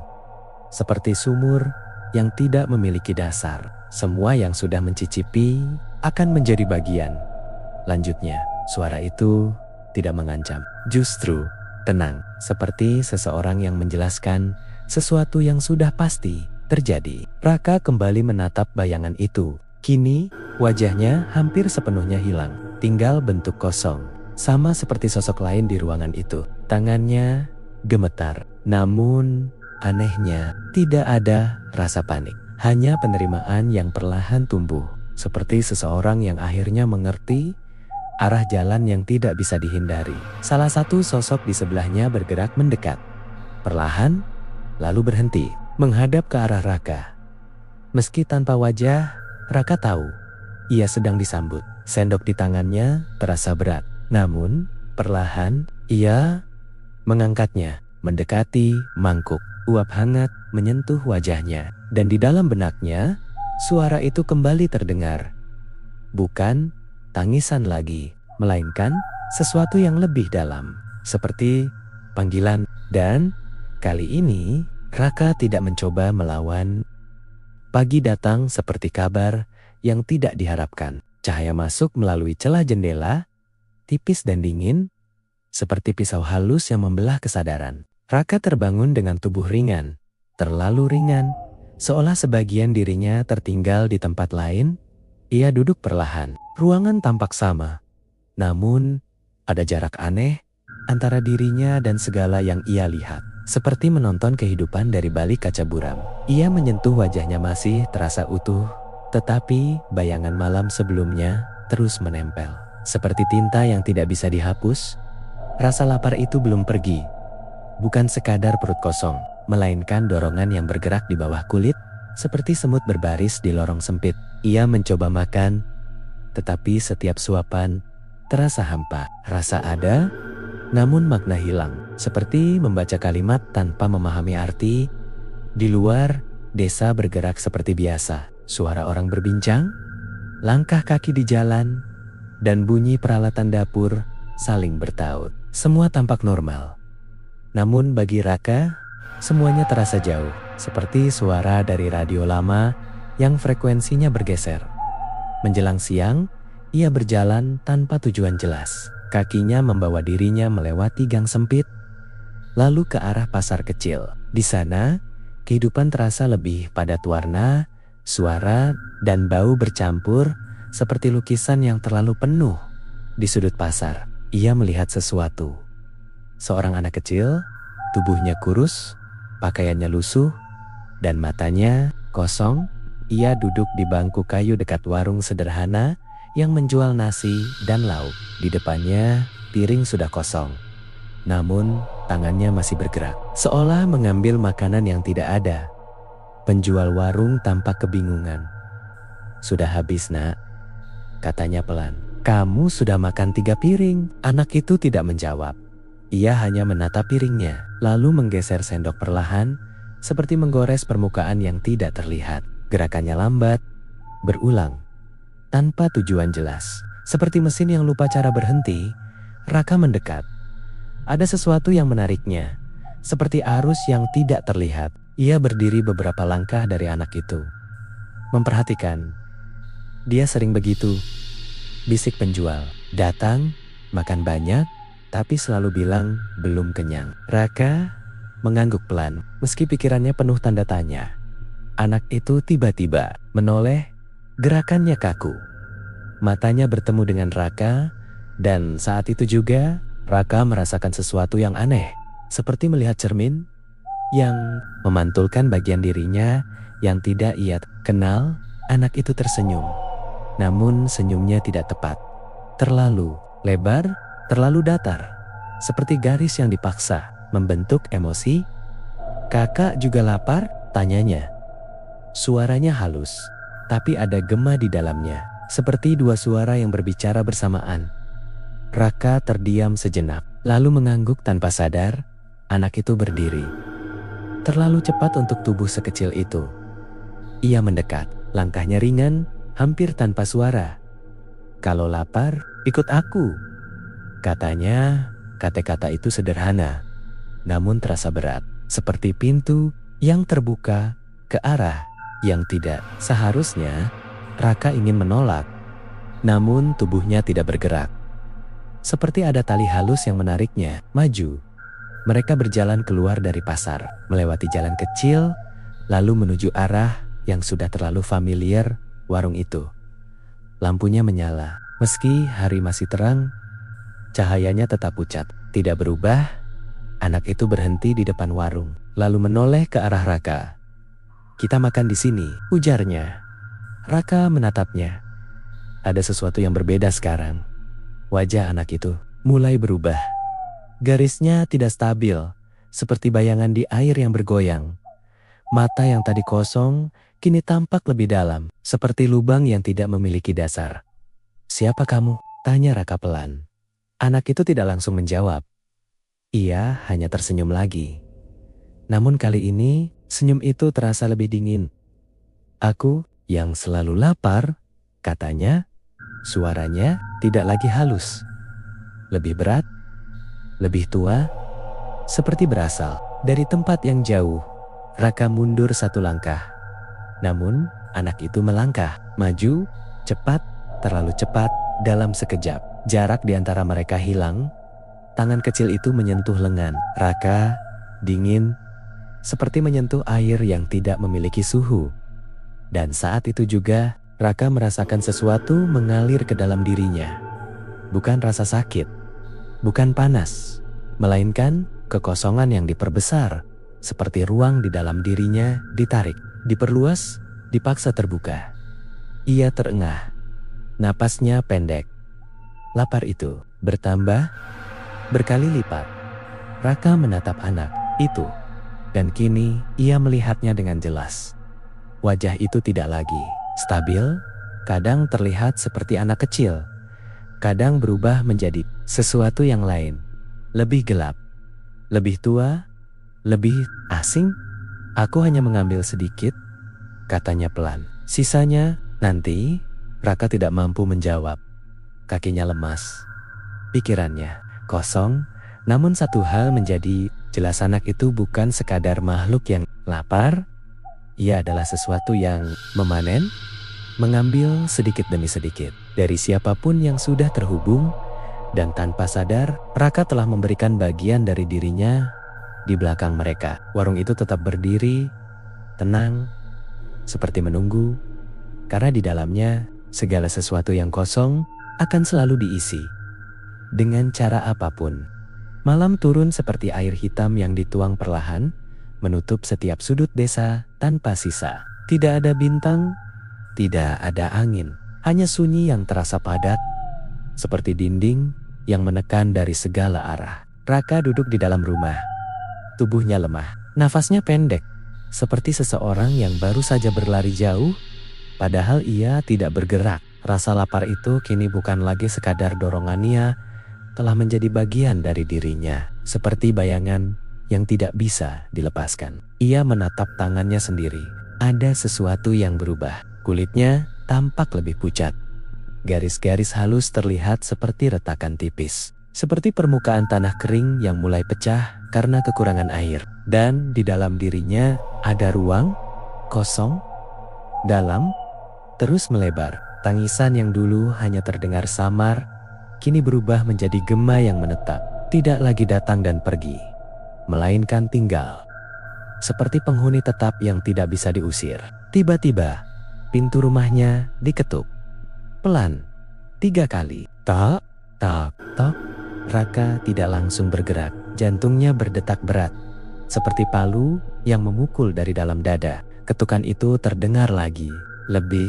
[SPEAKER 2] seperti sumur yang tidak memiliki dasar. Semua yang sudah mencicipi akan menjadi bagian. Lanjutnya, suara itu tidak mengancam, justru tenang, seperti seseorang yang menjelaskan sesuatu yang sudah pasti. terjadi. Raka kembali menatap bayangan itu. Kini, wajahnya hampir sepenuhnya hilang. Tinggal bentuk kosong. Sama seperti sosok lain di ruangan itu. Tangannya gemetar. Namun, anehnya, tidak ada rasa panik. Hanya penerimaan yang perlahan tumbuh. Seperti seseorang yang akhirnya mengerti arah jalan yang tidak bisa dihindari. Salah satu sosok di sebelahnya bergerak mendekat. Perlahan, lalu berhenti, menghadap ke arah Raka. Meski tanpa wajah, Raka tahu ia sedang disambut. Sendok di tangannya terasa berat. Namun, perlahan, ia mengangkatnya, mendekati mangkuk. Uap hangat menyentuh wajahnya. Dan di dalam benaknya, suara itu kembali terdengar. Bukan tangisan lagi, melainkan sesuatu yang lebih dalam. Seperti panggilan. Dan kali ini, Raka tidak mencoba melawan. Pagi datang seperti kabar yang tidak diharapkan. Cahaya masuk melalui celah jendela, tipis dan dingin, seperti pisau halus yang membelah kesadaran. Raka terbangun dengan tubuh ringan, terlalu ringan, seolah sebagian dirinya tertinggal di tempat lain. Ia duduk perlahan. Ruangan tampak sama, namun ada jarak aneh antara dirinya dan segala yang ia lihat. Seperti menonton kehidupan dari balik kaca buram. Ia menyentuh wajahnya masih terasa utuh, tetapi bayangan malam sebelumnya terus menempel. Seperti tinta yang tidak bisa dihapus, rasa lapar itu belum pergi. Bukan sekadar perut kosong, melainkan dorongan yang bergerak di bawah kulit, seperti semut berbaris di lorong sempit. Ia mencoba makan, tetapi setiap suapan terasa hampa. Rasa ada, namun makna hilang. Seperti membaca kalimat tanpa memahami arti. Di luar, desa bergerak seperti biasa. Suara orang berbincang, langkah kaki di jalan, dan bunyi peralatan dapur saling bertaut. Semua tampak normal. Namun bagi Raka, semuanya terasa jauh. Seperti suara dari radio lama yang frekuensinya bergeser. Menjelang siang, ia berjalan tanpa tujuan jelas. Kakinya membawa dirinya melewati gang sempit, lalu ke arah pasar kecil. Di sana, kehidupan terasa lebih padat warna, suara, dan bau bercampur seperti lukisan yang terlalu penuh. Di sudut pasar, ia melihat sesuatu. Seorang anak kecil, tubuhnya kurus, pakaiannya lusuh, dan matanya kosong. Ia duduk di bangku kayu dekat warung sederhana yang menjual nasi dan lauk. Di depannya, piring sudah kosong. Namun, tangannya masih bergerak, seolah mengambil makanan yang tidak ada. Penjual warung tampak kebingungan. "Sudah habis, Nak," katanya pelan. "Kamu sudah makan 3 piring." Anak itu tidak menjawab. Ia hanya menatap piringnya, lalu menggeser sendok perlahan, seperti menggores permukaan yang tidak terlihat. Gerakannya lambat, berulang, tanpa tujuan jelas. Seperti mesin yang lupa cara berhenti, Raka mendekat. Ada sesuatu yang menariknya, seperti arus yang tidak terlihat. Ia berdiri beberapa langkah dari anak itu, memperhatikan. "Dia sering begitu," bisik penjual. "Datang, makan banyak, tapi selalu bilang belum kenyang." Raka mengangguk pelan, meski pikirannya penuh tanda tanya. Anak itu tiba-tiba menoleh, gerakannya kaku. Matanya bertemu dengan Raka, dan saat itu juga Raka merasakan sesuatu yang aneh, seperti melihat cermin yang memantulkan bagian dirinya yang tidak ia kenal. Anak itu tersenyum, namun senyumnya tidak tepat. Terlalu lebar, terlalu datar, seperti garis yang dipaksa membentuk emosi. "Kakak juga lapar?" tanyanya. Suaranya halus, tapi ada gema di dalamnya, seperti dua suara yang berbicara bersamaan. Raka terdiam sejenak, lalu mengangguk tanpa sadar. Anak itu berdiri, terlalu cepat untuk tubuh sekecil itu. Ia mendekat, langkahnya ringan, hampir tanpa suara. "Kalau lapar, ikut aku," katanya. Kata-kata itu sederhana, namun terasa berat, seperti pintu yang terbuka ke arah yang tidak. Seharusnya Raka ingin menolak, namun tubuhnya tidak bergerak. Seperti ada tali halus yang menariknya maju. Mereka berjalan keluar dari pasar, melewati jalan kecil, lalu menuju arah yang sudah terlalu familiar, warung itu. Lampunya menyala. Meski hari masih terang, cahayanya tetap pucat. Tidak berubah, anak itu berhenti di depan warung, lalu menoleh ke arah Raka. "Kita makan di sini," ujarnya. Raka menatapnya. Ada sesuatu yang berbeda sekarang. Wajah anak itu mulai berubah. Garisnya tidak stabil, seperti bayangan di air yang bergoyang. Mata yang tadi kosong, kini tampak lebih dalam, seperti lubang yang tidak memiliki dasar. "Siapa kamu?" tanya Raka pelan. Anak itu tidak langsung menjawab. Ia hanya tersenyum lagi. Namun kali ini, senyum itu terasa lebih dingin. "Aku yang selalu lapar," katanya. Suaranya tidak lagi halus. Lebih berat, lebih tua, seperti berasal dari tempat yang jauh. Raka mundur satu langkah. Namun, anak itu melangkah, maju, cepat, terlalu cepat, dalam sekejap. Jarak di antara mereka hilang. Tangan kecil itu menyentuh lengan Raka, dingin, seperti menyentuh air yang tidak memiliki suhu. Dan saat itu juga, Raka merasakan sesuatu mengalir ke dalam dirinya. Bukan rasa sakit, bukan panas, melainkan kekosongan yang diperbesar, seperti ruang di dalam dirinya ditarik, diperluas, dipaksa terbuka. Ia terengah, napasnya pendek. Lapar itu bertambah berkali lipat. Raka menatap anak itu, dan kini ia melihatnya dengan jelas. Wajah itu tidak lagi stabil, kadang terlihat seperti anak kecil, kadang berubah menjadi sesuatu yang lain, lebih gelap, lebih tua, lebih asing. "Aku hanya mengambil sedikit," katanya pelan. "Sisanya nanti." Raka tidak mampu menjawab. Kakinya lemas, pikirannya kosong. Namun satu hal menjadi jelas, anak itu bukan sekadar makhluk yang lapar. Ia adalah sesuatu yang memanen, mengambil sedikit demi sedikit dari siapapun yang sudah terhubung. Dan tanpa sadar, Raka telah memberikan bagian dari dirinya di belakang mereka. Warung itu tetap berdiri, tenang, seperti menunggu, karena di dalamnya segala sesuatu yang kosong akan selalu diisi dengan cara apapun. Malam turun seperti air hitam yang dituang perlahan, menutup setiap sudut desa tanpa sisa. Tidak ada bintang, tidak ada angin, hanya sunyi yang terasa padat, seperti dinding yang menekan dari segala arah. Raka duduk di dalam rumah. Tubuhnya lemah, nafasnya pendek, seperti seseorang yang baru saja berlari jauh, padahal ia tidak bergerak. Rasa lapar itu kini bukan lagi sekadar dorongannya, telah menjadi bagian dari dirinya, seperti bayangan yang tidak bisa dilepaskan. Ia menatap tangannya sendiri. Ada sesuatu yang berubah. Kulitnya tampak lebih pucat. Garis-garis halus terlihat seperti retakan tipis, seperti permukaan tanah kering yang mulai pecah karena kekurangan air. Dan di dalam dirinya ada ruang kosong, dalam, terus melebar. Tangisan yang dulu hanya terdengar samar, kini berubah menjadi gema yang menetap. Tidak lagi datang dan pergi, melainkan tinggal. Seperti penghuni tetap yang tidak bisa diusir. Tiba-tiba, pintu rumahnya diketuk. Pelan, 3 kali. Tak, tak, tok. Raka tidak langsung bergerak. Jantungnya berdetak berat, seperti palu yang memukul dari dalam dada. Ketukan itu terdengar lagi, lebih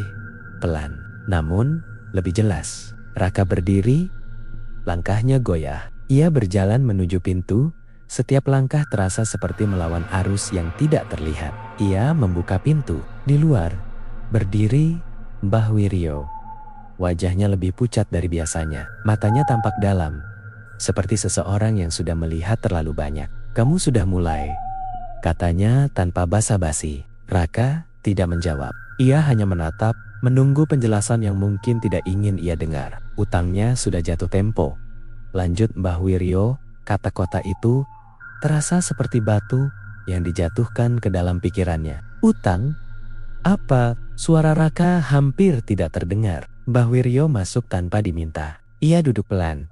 [SPEAKER 2] pelan, namun lebih jelas. Raka berdiri, langkahnya goyah. Ia berjalan menuju pintu, setiap langkah terasa seperti melawan arus yang tidak terlihat. Ia membuka pintu. Di luar, berdiri Mbah Wiryo. Wajahnya lebih pucat dari biasanya. Matanya tampak dalam, seperti seseorang yang sudah melihat terlalu banyak. "Kamu sudah mulai," katanya tanpa basa-basi. Raka tidak menjawab. Ia hanya menatap, menunggu penjelasan yang mungkin tidak ingin ia dengar. "Utangnya sudah jatuh tempo," lanjut Mbah Wiryo. Kata kota itu terasa seperti batu yang dijatuhkan ke dalam pikirannya. "Utang? Apa?" Suara Raka hampir tidak terdengar. Mbah Wiryo masuk tanpa diminta. Ia duduk pelan,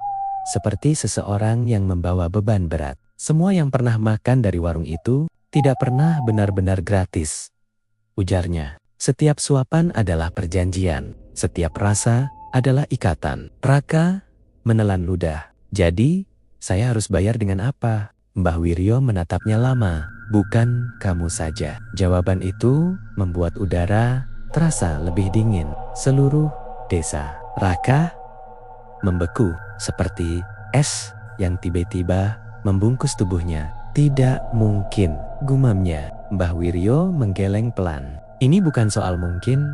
[SPEAKER 2] seperti seseorang yang membawa beban berat. Semua yang pernah makan dari warung itu tidak pernah benar-benar gratis. Ujarnya, setiap suapan adalah perjanjian, setiap rasa adalah ikatan. Raka menelan ludah. Jadi, saya harus bayar dengan apa? Mbah Wiryo menatapnya lama. Bukan kamu saja. Jawaban itu membuat udara terasa lebih dingin. Seluruh desa Raka membeku seperti es yang tiba-tiba membungkus tubuhnya. Tidak mungkin, gumamnya. Mbah Wiryo menggeleng pelan. Ini bukan soal mungkin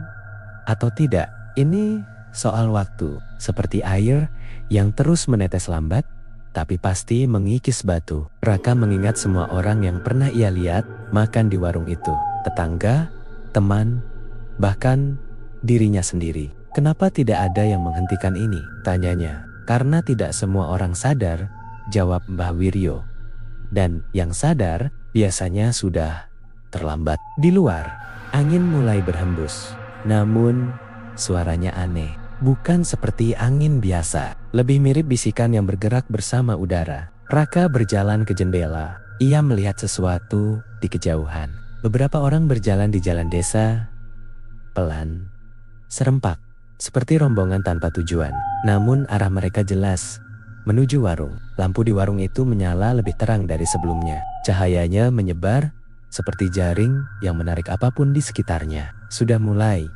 [SPEAKER 2] atau tidak. Ini soal waktu. Seperti air yang terus menetes lambat, tapi pasti mengikis batu. Raka mengingat semua orang yang pernah ia lihat makan di warung itu. Tetangga, teman, bahkan dirinya sendiri. Kenapa tidak ada yang menghentikan ini? Tanyanya. Karena tidak semua orang sadar, jawab Mbah Wiryo. Dan yang sadar biasanya sudah terlambat. Di luar, angin mulai berhembus. Namun suaranya aneh. Bukan seperti angin biasa. Lebih mirip bisikan yang bergerak bersama udara. Raka berjalan ke jendela. Ia melihat sesuatu di kejauhan. Beberapa orang berjalan di jalan desa. Pelan, serempak. Seperti rombongan tanpa tujuan. Namun arah mereka jelas. Menuju warung. Lampu di warung itu menyala lebih terang dari sebelumnya. Cahayanya menyebar seperti jaring yang menarik apapun di sekitarnya. Sudah mulai,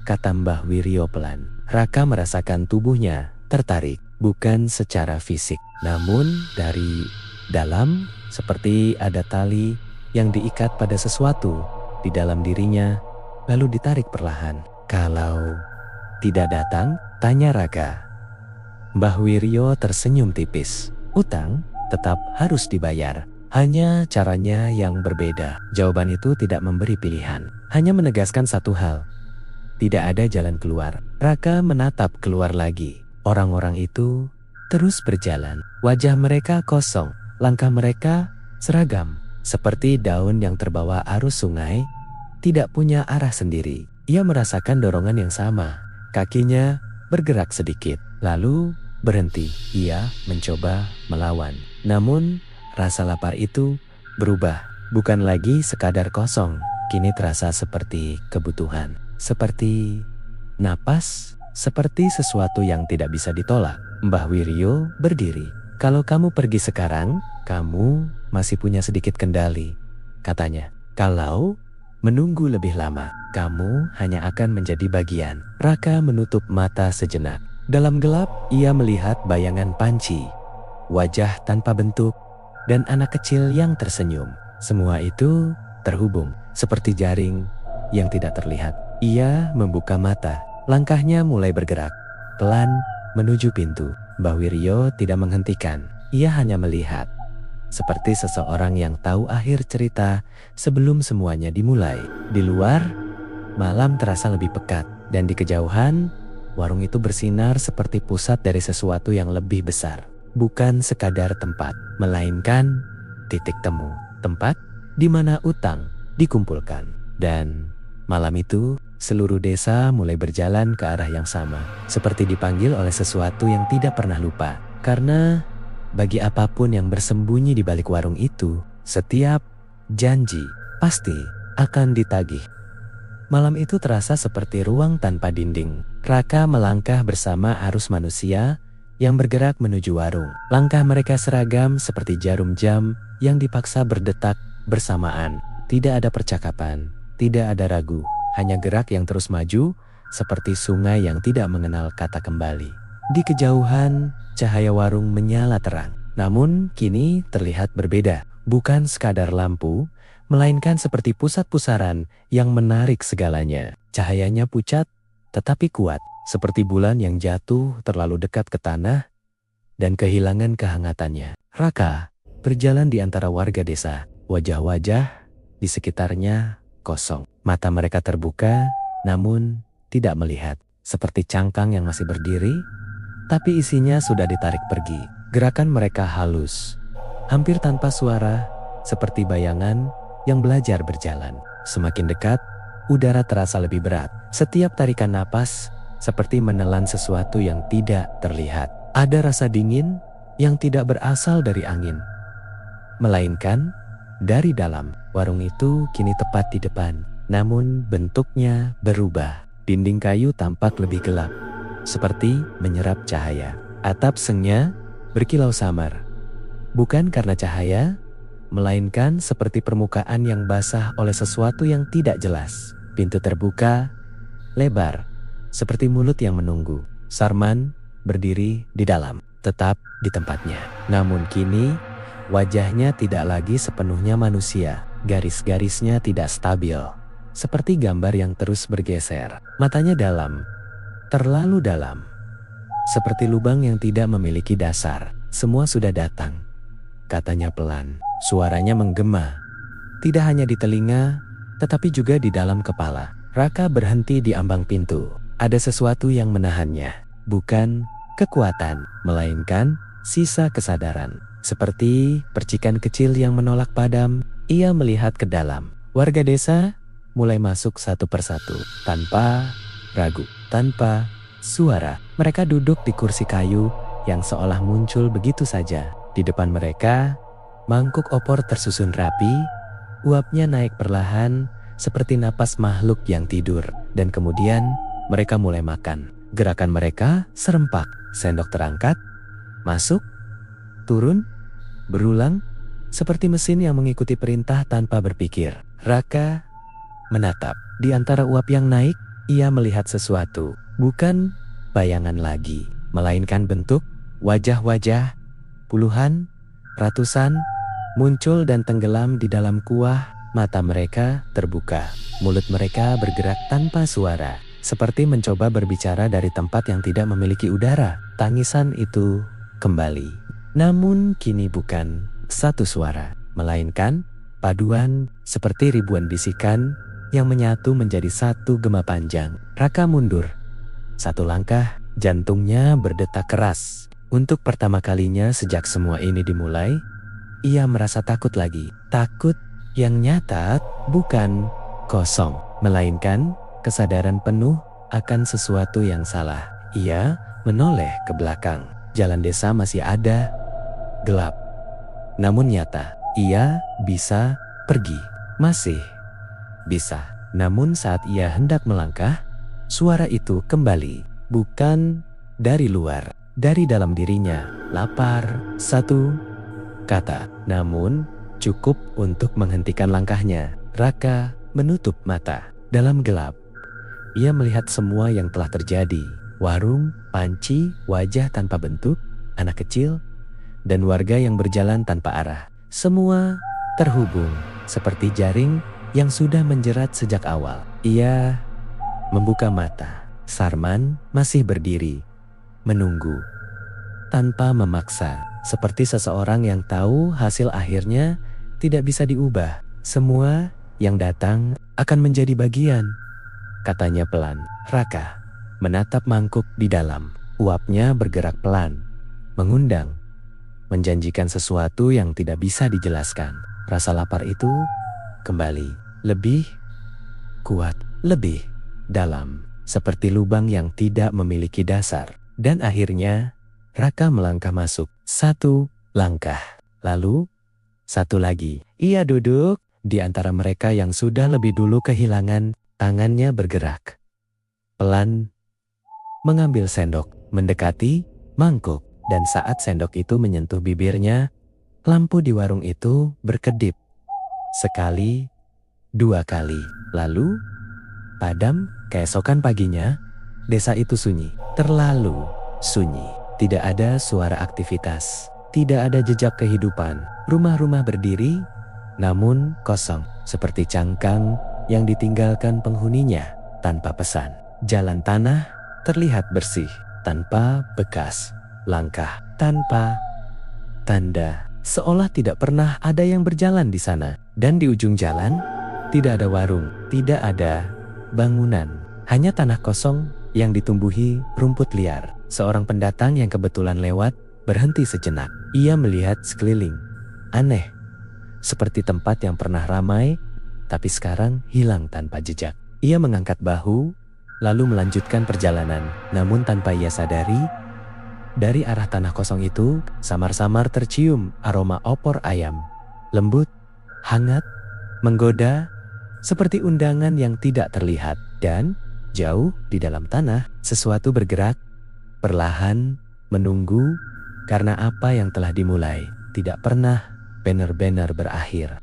[SPEAKER 2] kata Mbah Wiryo pelan. Raka merasakan tubuhnya tertarik. Bukan secara fisik. Namun dari dalam seperti ada tali yang diikat pada sesuatu di dalam dirinya. Lalu ditarik perlahan. Kalau tidak datang? Tanya Raka. Mbah Wiryo tersenyum tipis. Utang tetap harus dibayar. Hanya caranya yang berbeda. Jawaban itu tidak memberi pilihan. Hanya menegaskan satu hal. Tidak ada jalan keluar. Raka menatap keluar lagi. Orang-orang itu terus berjalan. Wajah mereka kosong. Langkah mereka seragam. Seperti daun yang terbawa arus sungai. Tidak punya arah sendiri. Ia merasakan dorongan yang sama. Kakinya bergerak sedikit. Lalu berhenti. Ia mencoba melawan. Namun rasa lapar itu berubah. Bukan lagi sekadar kosong. Kini terasa seperti kebutuhan. Seperti napas. Seperti sesuatu yang tidak bisa ditolak. Mbah Wiryo berdiri. Kalau kamu pergi sekarang, kamu masih punya sedikit kendali. Katanya. Kalau menunggu lebih lama, kamu hanya akan menjadi bagian. Raka menutup mata sejenak. Dalam gelap, ia melihat bayangan panci. Wajah tanpa bentuk. Dan anak kecil yang tersenyum. Semua itu terhubung. Seperti jaring yang tidak terlihat. Ia membuka mata. Langkahnya mulai bergerak. Pelan menuju pintu. Mbah Wiryo tidak menghentikan. Ia hanya melihat. Seperti seseorang yang tahu akhir cerita sebelum semuanya dimulai. Di luar, malam terasa lebih pekat. Dan di kejauhan, warung itu bersinar seperti pusat dari sesuatu yang lebih besar. Bukan sekadar tempat, melainkan titik temu. Tempat di mana utang dikumpulkan. Dan malam itu, seluruh desa mulai berjalan ke arah yang sama. Seperti dipanggil oleh sesuatu yang tidak pernah lupa. Karena bagi apapun yang bersembunyi di balik warung itu, setiap janji pasti akan ditagih. Malam itu terasa seperti ruang tanpa dinding. Raka melangkah bersama arus manusia yang bergerak menuju warung. Langkah mereka seragam seperti jarum jam yang dipaksa berdetak bersamaan. Tidak ada percakapan, tidak ada ragu. Hanya gerak yang terus maju, seperti sungai yang tidak mengenal kata kembali. Di kejauhan, cahaya warung menyala terang. Namun, kini terlihat berbeda. Bukan sekadar lampu, melainkan seperti pusat pusaran yang menarik segalanya. Cahayanya pucat, tetapi kuat. Seperti bulan yang jatuh terlalu dekat ke tanah dan kehilangan kehangatannya. Raka berjalan di antara warga desa. Wajah-wajah di sekitarnya kosong. Mata mereka terbuka, namun tidak melihat. Seperti cangkang yang masih berdiri, tapi isinya sudah ditarik pergi. Gerakan mereka halus, hampir tanpa suara, seperti bayangan yang belajar berjalan. Semakin dekat, udara terasa lebih berat. Setiap tarikan napas, seperti menelan sesuatu yang tidak terlihat. Ada rasa dingin yang tidak berasal dari angin, melainkan Dari dalam, warung itu kini tepat di depan. Namun bentuknya berubah. Dinding kayu tampak lebih gelap, seperti menyerap cahaya. Atap sengnya berkilau samar. Bukan karena cahaya, melainkan seperti permukaan yang basah oleh sesuatu yang tidak jelas. Pintu terbuka, lebar, seperti mulut yang menunggu. Sarman berdiri di dalam, tetap di tempatnya. Namun kini, wajahnya tidak lagi sepenuhnya manusia. Garis-garisnya tidak stabil, seperti gambar yang terus bergeser. Matanya dalam, terlalu dalam, seperti lubang yang tidak memiliki dasar. Semua sudah datang, katanya pelan. Suaranya menggema, tidak hanya di telinga, tetapi juga di dalam kepala. Raka berhenti di ambang pintu. Ada sesuatu yang menahannya, bukan kekuatan, melainkan sisa kesadaran. Seperti percikan kecil yang menolak padam, ia melihat ke dalam. Warga desa mulai masuk satu persatu, tanpa ragu, tanpa suara. Mereka duduk di kursi kayu yang seolah muncul begitu saja. Di depan mereka, mangkuk opor tersusun rapi, uapnya naik perlahan seperti napas makhluk yang tidur. Dan kemudian mereka mulai makan. Gerakan mereka serempak, sendok terangkat, masuk, turun, berulang, seperti mesin yang mengikuti perintah tanpa berpikir. Raka menatap. Di antara uap yang naik, ia melihat sesuatu. Bukan bayangan lagi, melainkan bentuk, wajah-wajah, puluhan, ratusan, muncul dan tenggelam di dalam kuah. Mata mereka terbuka, mulut mereka bergerak tanpa suara, seperti mencoba berbicara dari tempat yang tidak memiliki udara. Tangisan itu kembali, namun kini bukan satu suara, melainkan paduan seperti ribuan bisikan yang menyatu menjadi satu gema panjang. Raka mundur satu langkah, jantungnya berdetak keras. Untuk pertama kalinya sejak semua ini dimulai, ia merasa takut lagi. Takut yang nyata, bukan kosong, melainkan kesadaran penuh akan sesuatu yang salah. Ia menoleh ke belakang. Jalan desa masih ada, gelap, namun nyata. Ia bisa pergi, masih bisa. Namun saat ia hendak melangkah, suara itu kembali. Bukan dari luar, dari dalam dirinya. Lapar, satu kata, namun cukup untuk menghentikan langkahnya. Raka menutup mata. Dalam gelap, ia melihat semua yang telah terjadi. Warung, panci, wajah tanpa bentuk, anak kecil, dan warga yang berjalan tanpa arah. Semua terhubung, seperti jaring yang sudah menjerat sejak awal. Ia membuka mata. Sarman masih berdiri, menunggu, tanpa memaksa. Seperti seseorang yang tahu hasil akhirnya tidak bisa diubah. Semua yang datang akan menjadi bagian, katanya pelan. Raka menatap mangkuk di dalam. Uapnya bergerak pelan, mengundang, menjanjikan sesuatu yang tidak bisa dijelaskan. Rasa lapar itu kembali, lebih kuat, lebih dalam, seperti lubang yang tidak memiliki dasar. Dan akhirnya Raka melangkah masuk. Satu langkah, lalu satu lagi. Ia duduk di antara mereka yang sudah lebih dulu kehilangan. Tangannya bergerak, pelan, mengambil sendok, mendekati mangkuk. Dan saat sendok itu menyentuh bibirnya, lampu di warung itu berkedip. Sekali, dua kali, lalu padam. Keesokan paginya, desa itu sunyi, terlalu sunyi. Tidak ada suara aktivitas, tidak ada jejak kehidupan. Rumah-rumah berdiri, namun kosong, seperti cangkang yang ditinggalkan penghuninya tanpa pesan. Jalan tanah terlihat bersih, tanpa bekas. Langkah tanpa tanda, seolah tidak pernah ada yang berjalan di sana. Dan di ujung jalan, tidak ada warung, tidak ada bangunan, hanya tanah kosong yang ditumbuhi rumput liar. Seorang pendatang yang kebetulan lewat berhenti sejenak. Ia melihat sekeliling. Aneh, seperti tempat yang pernah ramai, tapi sekarang hilang tanpa jejak. Ia mengangkat bahu, lalu melanjutkan perjalanan. Namun tanpa ia sadari, dari arah tanah kosong itu, samar-samar tercium aroma opor ayam. Lembut, hangat, menggoda, seperti undangan yang tidak terlihat. Dan jauh di dalam tanah, sesuatu bergerak, perlahan, menunggu, karena apa yang telah dimulai tidak pernah benar-benar berakhir.